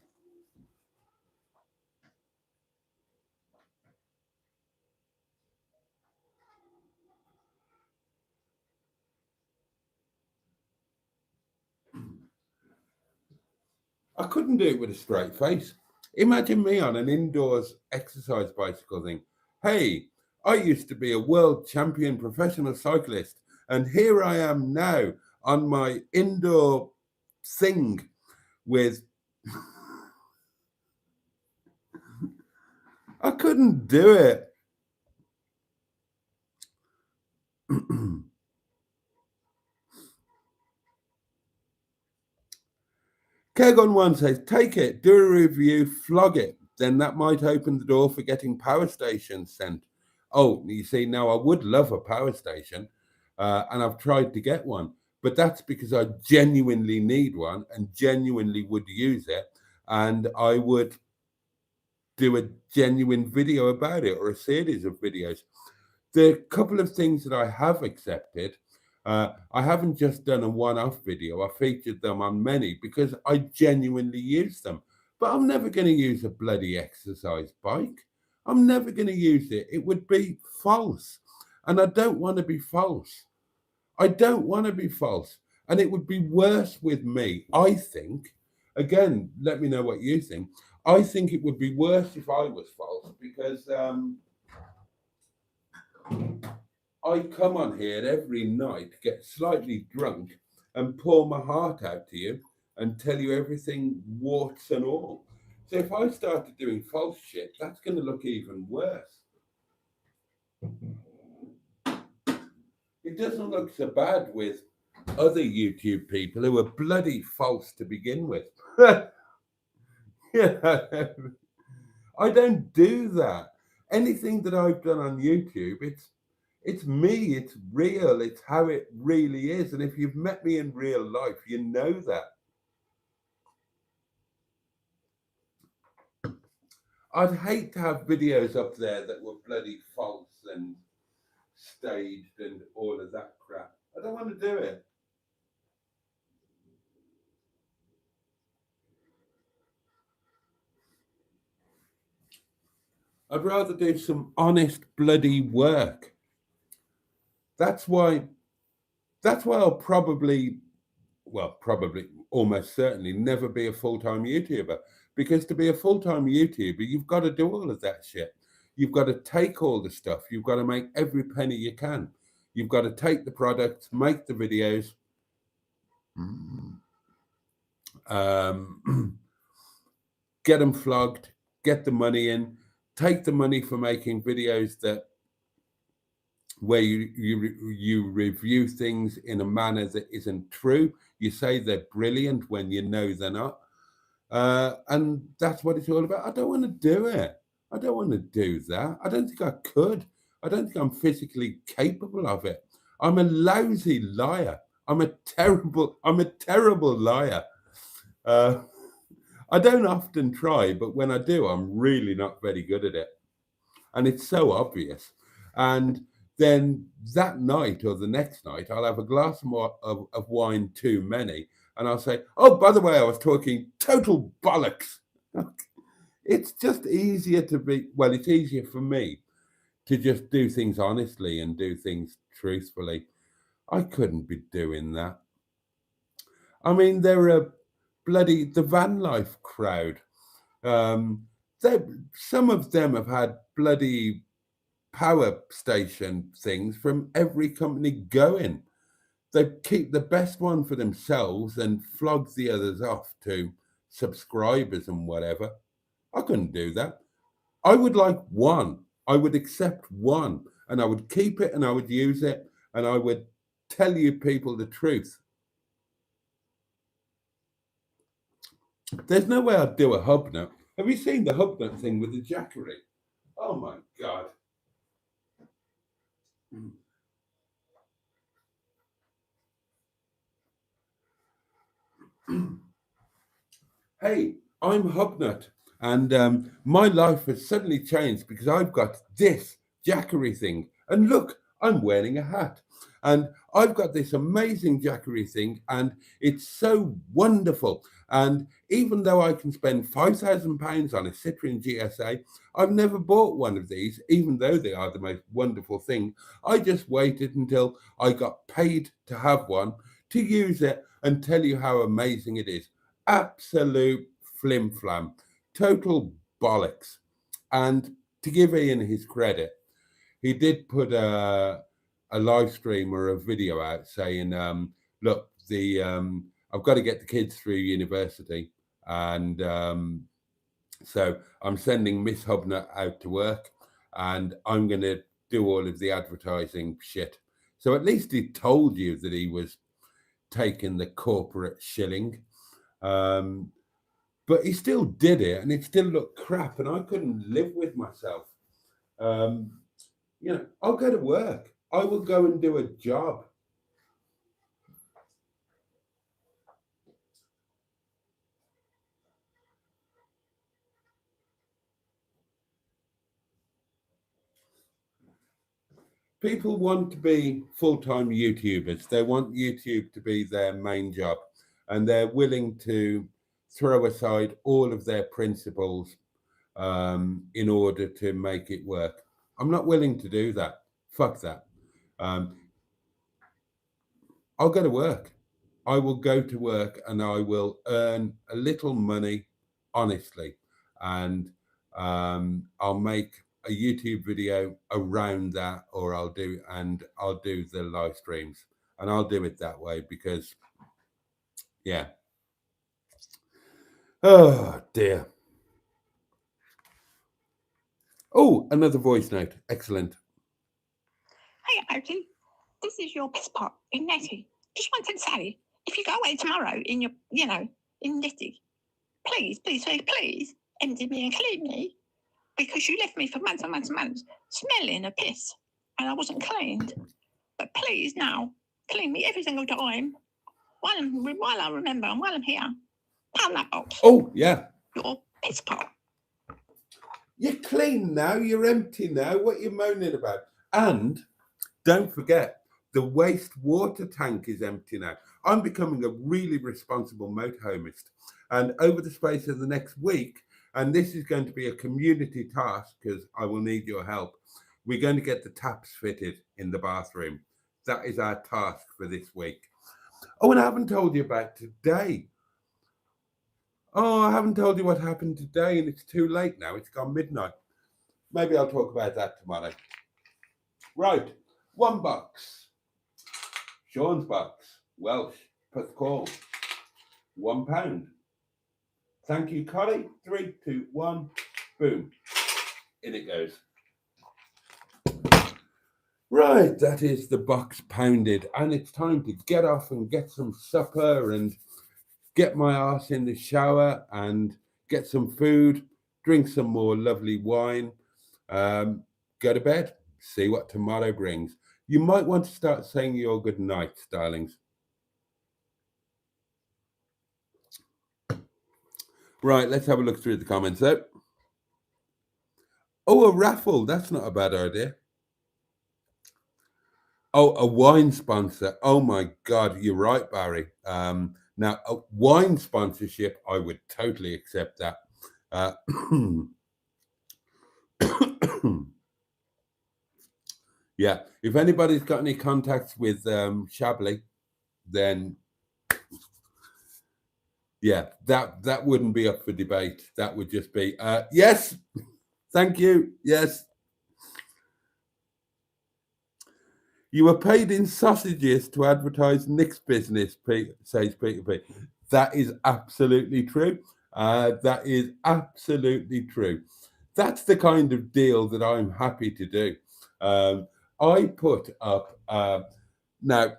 I couldn't do it with a straight face. Imagine me on an indoors exercise bicycle thing. Hey, I used to be a world champion professional cyclist, and here I am now on my indoor thing with. I couldn't do it. Kegon1 says, take it, do a review, flog it. Then that might open the door for getting power stations sent. Oh, you see, now I would love a power station, and I've tried to get one, but that's because I genuinely need one and genuinely would use it, and I would do a genuine video about it or a series of videos. The couple of things that I have accepted, I haven't just done a one-off video. I featured them on many because I genuinely use them. But I'm never going to use a bloody exercise bike. I'm never going to use it. It would be false. And I don't want to be false. I don't want to be false. And it would be worse with me, I think. Again, let me know what you think. I think it would be worse if I was false because I come on here every night, get slightly drunk, and pour my heart out to you and tell you everything, warts and all. So if I started doing false shit, that's going to look even worse. It doesn't look so bad with other YouTube people who are bloody false to begin with. Yeah, I don't do that. Anything that I've done on YouTube, it's me, it's real, it's how it really is. And if you've met me in real life, you know that. I'd hate to have videos up there that were bloody false and staged and all of that crap. I don't want to do it. I'd rather do some honest bloody work. That's why I'll probably almost certainly never be a full-time YouTuber, because to be a full-time YouTuber, you've got to do all of that shit. You've got to take all the stuff. You've got to make every penny you can. You've got to take the products, make the videos, get them flogged, get the money in, take the money for making videos where you review things in a manner that isn't true. You say they're brilliant when you know they're not. And that's what it's all about. I don't want to do it. I don't want to do that. I don't think I could. I don't think I'm physically capable of it. I'm a lousy liar. I'm a terrible liar. I don't often try, but when I do, I'm really not very good at it. And it's so obvious. And then that night or the next night, I'll have a glass more of wine too many. And I'll say, oh, by the way, I was talking total bollocks. It's just easier it's easier for me to just do things honestly and do things truthfully. I couldn't be doing that. I mean, they're a bloody the van life crowd. They some of them have had bloody power station things from every company going. They keep the best one for themselves and flog the others off to subscribers and whatever. I couldn't do that. I would like one. I would accept one and I would keep it and I would use it and I would tell you people the truth. There's no way I'd do a hub nut. Have you seen the hub nut thing with the jackery? Oh my God. Hey, I'm Hubnut, and my life has suddenly changed because I've got this jackery thing. And look, I'm wearing a hat. And I've got this amazing jackery thing, and it's so wonderful. And even though I can spend £5,000 on a Citroen GSA, I've never bought one of these, even though they are the most wonderful thing. I just waited until I got paid to have one to use it and tell you how amazing it is. Absolute flim flam, total bollocks. And to give Ian his credit, he did put a live stream or a video out saying, look, I've got to get the kids through university, and so I'm sending Miss Hubner out to work, and I'm going to do all of the advertising shit. So at least he told you that he was taking the corporate shilling. But he still did it, and it still looked crap, and I couldn't live with myself. I'll go to work. I will go and do a job. People want to be full-time YouTubers. They want YouTube to be their main job, and they're willing to throw aside all of their principles in order to make it work. I'm not willing to do that. Fuck that. I'll go to work. I will go to work and I will earn a little money honestly. And I'll make a YouTube video around that, or I'll do the live streams, and I'll do it that way because, yeah. Oh dear. Oh, another voice note. Excellent. Hey, Boaty, this is your piss pot in Nettie. Just wanted to say, if you go away tomorrow in your, in Nettie, please, empty me and clean me, because you left me for months and months and months smelling of piss, and I wasn't cleaned. But please now, clean me every single time while I remember and while I'm here. Pound that box. Oh, yeah. Your piss pot. You're clean now. You're empty now. What are you moaning about? And don't forget, the wastewater tank is empty now. I'm becoming a really responsible motorhomist. And over the space of the next week, and this is going to be a community task because I will need your help, we're going to get the taps fitted in the bathroom. That is our task for this week. Oh, and I haven't told you about today. Oh, I haven't told you what happened today, and it's too late now. It's gone midnight. Maybe I'll talk about that tomorrow. Right, £1. Sean's box, Welsh, put the call, £1. Thank you, Collie. 3, 2, 1, boom. In it goes. Right, that is the box pounded, and it's time to get off and get some supper and get my ass in the shower and get some food, drink some more lovely wine, go to bed, see what tomorrow brings. You might want to start saying your good nights, darlings. Right, let's have a look through the comments though. Oh, a raffle. That's not a bad idea. Oh, a wine sponsor. Oh my God, you're right, Barry. Now, a wine sponsorship, I would totally accept that. Yeah, if anybody's got any contacts with Shabley, then Yeah, that wouldn't be up for debate. That would just be yes, thank you, yes. You were paid in sausages to advertise Nick's business, says Peter P. That is absolutely true. That is absolutely true. That's the kind of deal that I'm happy to do. I put up, now,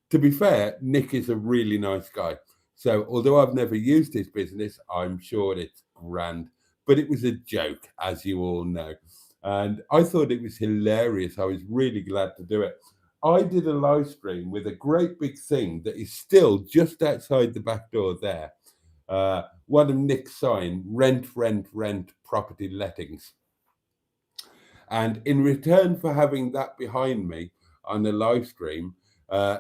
to be fair, Nick is a really nice guy. So although I've never used his business, I'm sure it's grand. But it was a joke, as you all know. And I thought it was hilarious. I was really glad to do it. I did a live stream with a great big thing that is still just outside the back door there. One of Nick's sign, rent, rent, rent, property lettings. And in return for having that behind me on the live stream,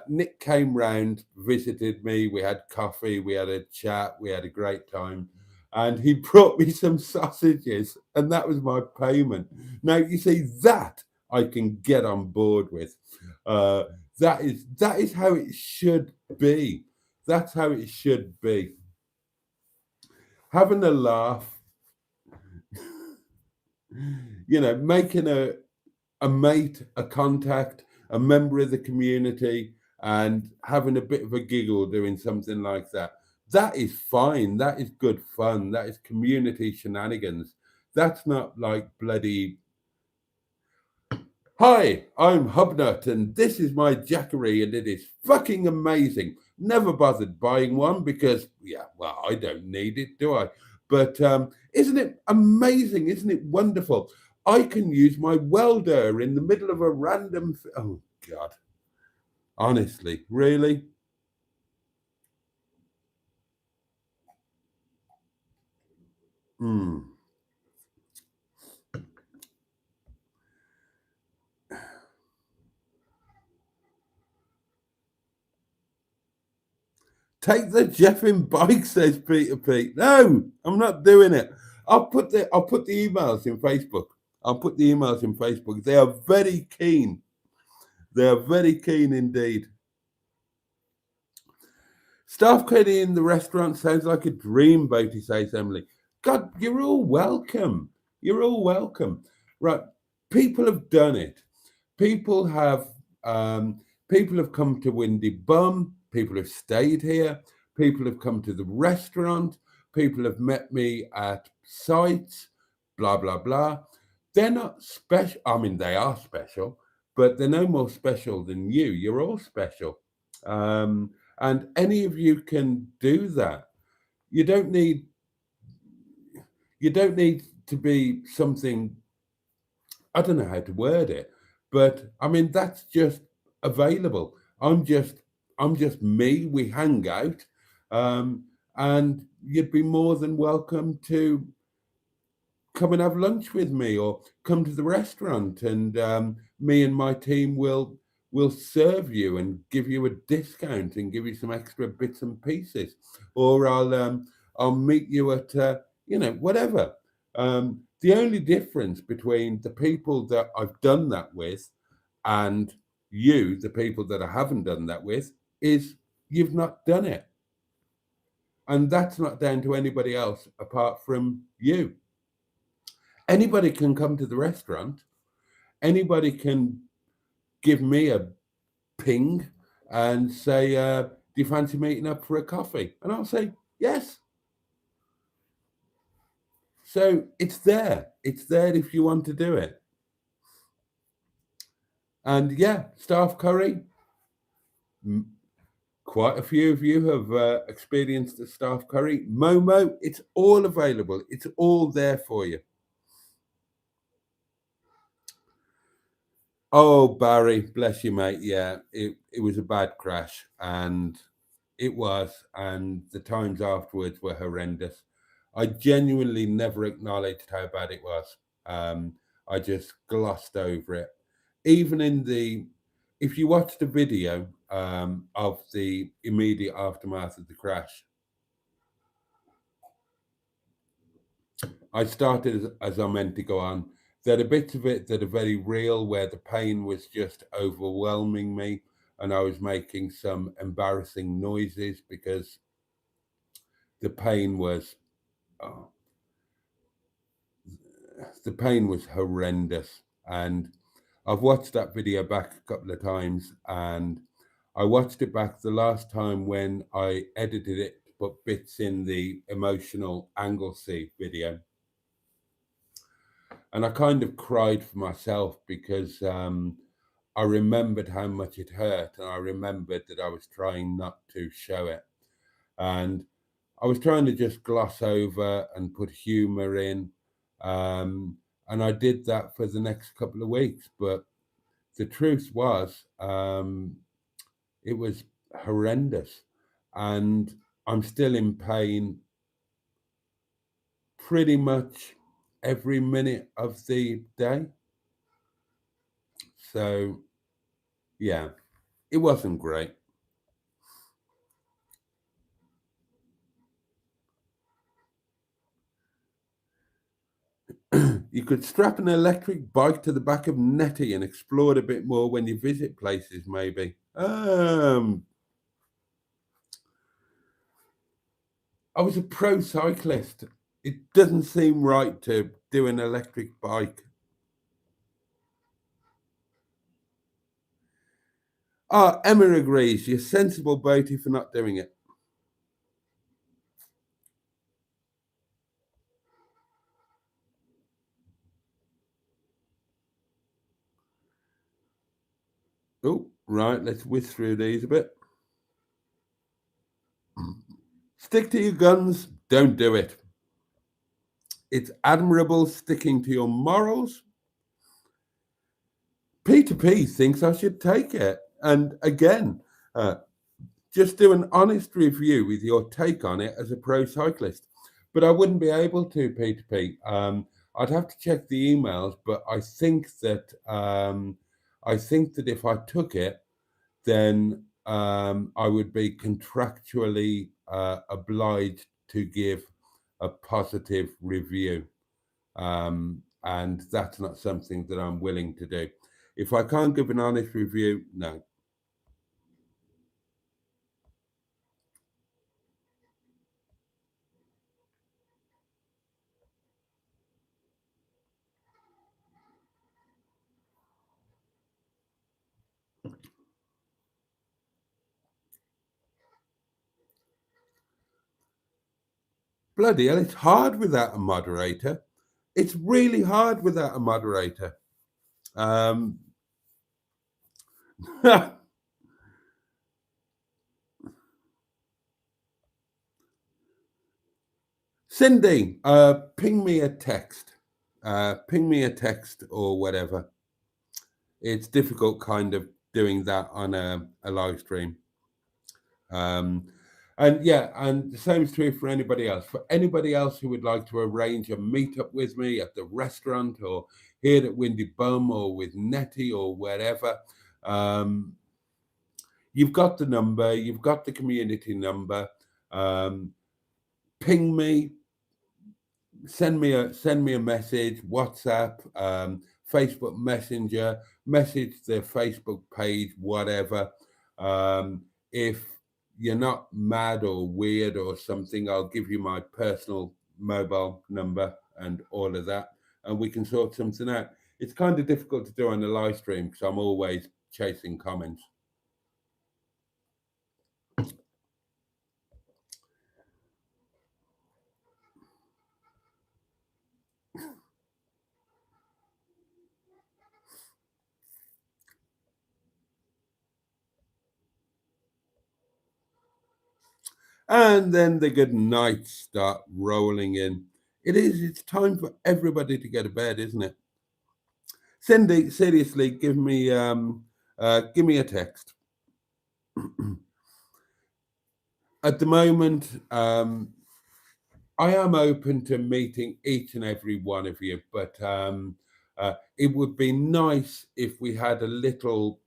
Nick came round, visited me. We had coffee, we had a chat, we had a great time. And he brought me some sausages, and that was my payment. Now, you see, that I can get on board with. That is how it should be. That's how it should be. Having a laugh, you know, making a mate, a contact, a member of the community, and having a bit of a giggle doing something like that. That is fine. That is good fun. That is community shenanigans. That's not like bloody, hi, I'm Hubnut, and this is my Jackery, and it is fucking amazing. Never bothered buying one because, yeah, well, I don't need it, do I? But isn't it amazing? Isn't it wonderful? I can use my welder in the middle of a random. Oh, God. Honestly, really? Take the Jeffin bike, says Peter Pete. No, I'm not doing it. I'll put the emails in Facebook. I'll put the emails in Facebook. They are very keen. They are very keen indeed. Staff credit in the restaurant sounds like a dream, Boaty, says Emily. God, you're all welcome. You're all welcome. Right. People have done it. People have come to Windy Bum. People have stayed here. People have come to the restaurant. People have met me at sites. Blah blah blah. They're not special. I mean, they are special, but they're no more special than you. You're all special, and any of you can do that. You don't need. You don't need to be something. I don't know how to word it, but I mean that's just available. I'm just me. We hang out, and you'd be more than welcome to come and have lunch with me or come to the restaurant, and me and my team will serve you and give you a discount and give you some extra bits and pieces, or I'll meet you at you know, whatever. The only difference between the people that I've done that with and you, the people that I haven't done that with, is you've not done it. And that's not down to anybody else apart from you. Anybody can come to the restaurant. Anybody can give me a ping and say, do you fancy meeting up for a coffee? And I'll say, yes. So it's there. It's there if you want to do it. And yeah, staff curry. Quite a few of you have experienced the staff curry. Momo, it's all available. It's all there for you. Oh, Barry, bless you, mate. Yeah, it was a bad crash, and it was, and the times afterwards were horrendous. I genuinely never acknowledged how bad it was. I just glossed over it. Even if you watch the video of the immediate aftermath of the crash, I started as I meant to go on. There are bits of it that are very real, where the pain was just overwhelming me, and I was making some embarrassing noises because the pain was, oh, the pain was horrendous. And I've watched that video back a couple of times, and I watched it back the last time when I edited it to put bits in the emotional Anglesey video. And I kind of cried for myself because I remembered how much it hurt, and I remembered that I was trying not to show it. And I was trying to just gloss over and put humor in. And I did that for the next couple of weeks. But the truth was, it was horrendous. And I'm still in pain pretty much every minute of the day. So, yeah, it wasn't great. You could strap an electric bike to the back of Nettie and explore it a bit more when you visit places, maybe. I was a pro cyclist. It doesn't seem right to do an electric bike. Ah, Emma agrees. You're sensible, Boaty, for not doing it. Oh, right. Let's whiz through these a bit. Stick to your guns. Don't do it. It's admirable sticking to your morals. Peter P thinks I should take it. And again, just do an honest review with your take on it as a pro cyclist. But I wouldn't be able to, Peter P. I'd have to check the emails, but I think that if I took it, then I would be contractually obliged to give a positive review. And that's not something that I'm willing to do. If I can't give an honest review, no. Bloody hell, it's hard without a moderator. It's really hard without a moderator. Cindy, ping me a text. Ping me a text or whatever. It's difficult kind of doing that on a live stream. And yeah, and the same is true for anybody else. For anybody else who would like to arrange a meetup with me at the restaurant or here at Windy Bum or with Nettie or wherever, you've got the number, you've got the community number. Ping me, send me a message, WhatsApp, Facebook Messenger, message the Facebook page, whatever. If you're not mad or weird or something, I'll give you my personal mobile number and all of that, and we can sort something out. It's kind of difficult to do on a live stream because I'm always chasing comments. And then the good nights start rolling in. It's time for everybody to go to bed, isn't it? Cindy, seriously, give me a text. At the moment, I am open to meeting each and every one of you, but it would be nice if we had a little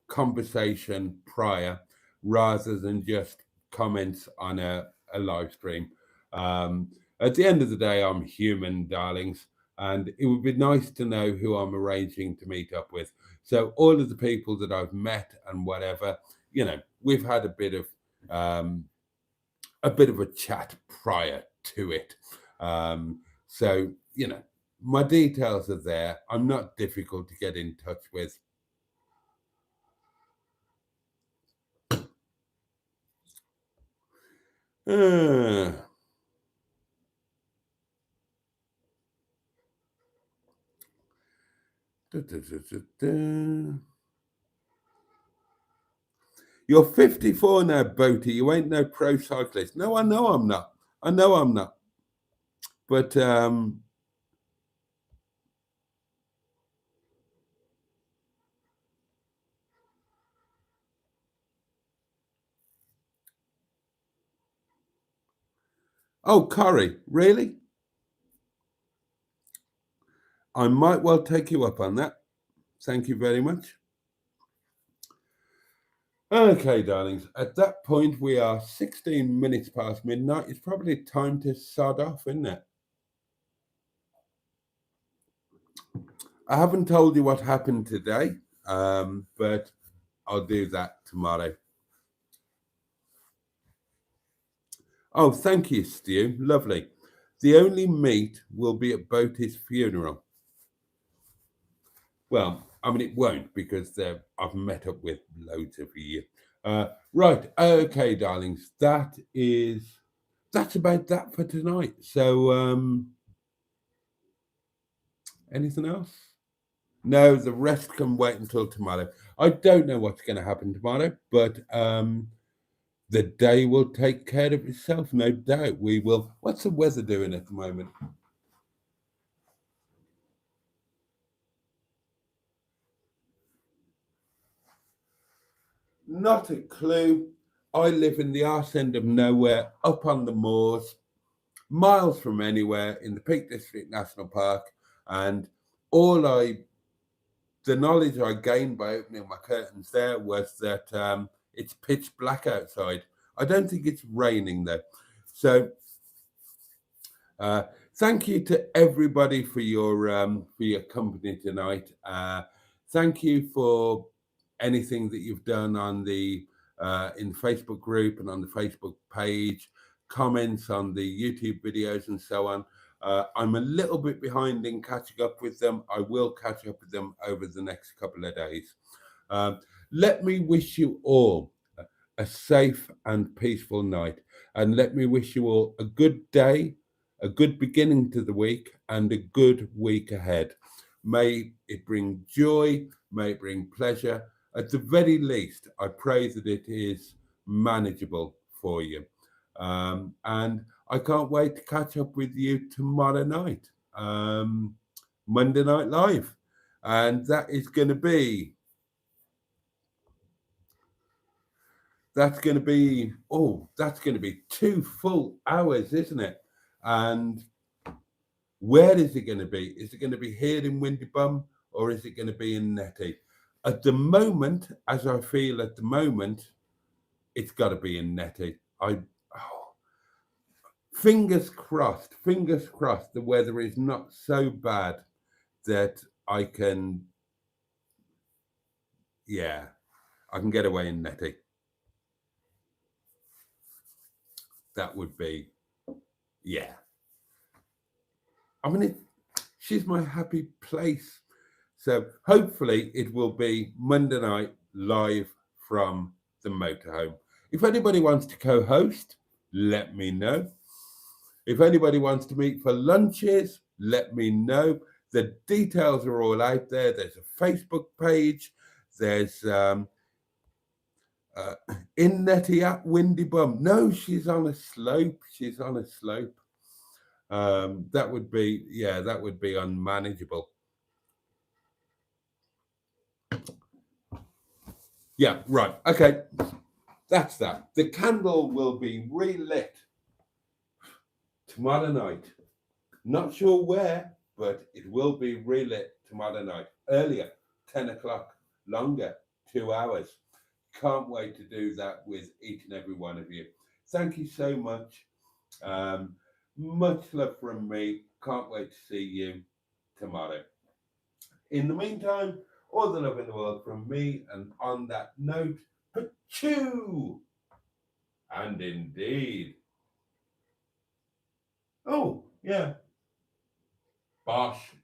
conversation prior rather than just comments on a live stream. At the end of the day, I'm human, darlings, and it would be nice to know who I'm arranging to meet up with. So all of the people that I've met and whatever, we've had a bit of a bit of a chat prior to it. So, you know, my details are there. I'm not difficult to get in touch with. You're 54 now, Boaty. You ain't no pro cyclist. No, I know I'm not. I know I'm not. But oh, Corey, really? I might well take you up on that. Thank you very much. Okay, darlings, at that point we are 16 minutes past midnight. It's probably time to sod off, isn't it? I haven't told you what happened today, but I'll do that tomorrow. Oh, thank you, Stu. Lovely. The only meat will be at Boaty's funeral. Well, I mean, it won't because I've met up with loads of you. Right. Okay, darlings. That's about that for tonight. So, anything else? No, the rest can wait until tomorrow. I don't know what's going to happen tomorrow, but the day will take care of itself, no doubt. We will. What's the weather doing at the moment? Not a clue. I live in the arse end of nowhere, up on the moors, miles from anywhere in the Peak District National Park, and the knowledge I gained by opening my curtains there was that it's pitch black outside. I don't think it's raining though. So thank you to everybody for your company tonight. Thank you for anything that you've done on the in the Facebook group and on the Facebook page, comments on the YouTube videos and so on. I'm a little bit behind in catching up with them. I will catch up with them over the next couple of days. Let me wish you all a safe and peaceful night, and let me wish you all a good day, a good beginning to the week, and a good week ahead. May it bring joy, may it bring pleasure. At the very least, I pray that it is manageable for you. And I can't wait to catch up with you tomorrow night, Monday Night Live. And that is going to be, that's going to be 2 full hours, isn't it? And where is it going to be? Is it going to be here in Windy Bum or is it going to be in Netty? At the moment, as I feel at the moment, it's got to be in Netty. Fingers crossed, the weather is not so bad that I can get away in Netty. That would be, I mean, she's my happy place. So hopefully it will be Monday night live from the motorhome. If anybody wants to co-host, let me know. If anybody wants to meet for lunches, let me know. The details are all out there. There's a Facebook page. There's in Netty at Windy Bum. No, she's on a slope. That would be unmanageable. Yeah, right. Okay. That's that. The candle will be relit tomorrow night. Not sure where, but it will be relit tomorrow night. Earlier, 10 o'clock, longer, 2 hours. Can't wait to do that with each and every one of you. Thank you so much. Much love from me. Can't wait to see you tomorrow. In the meantime, all the love in the world from me. And on that note, achoo! And indeed. Oh, yeah. Bosh.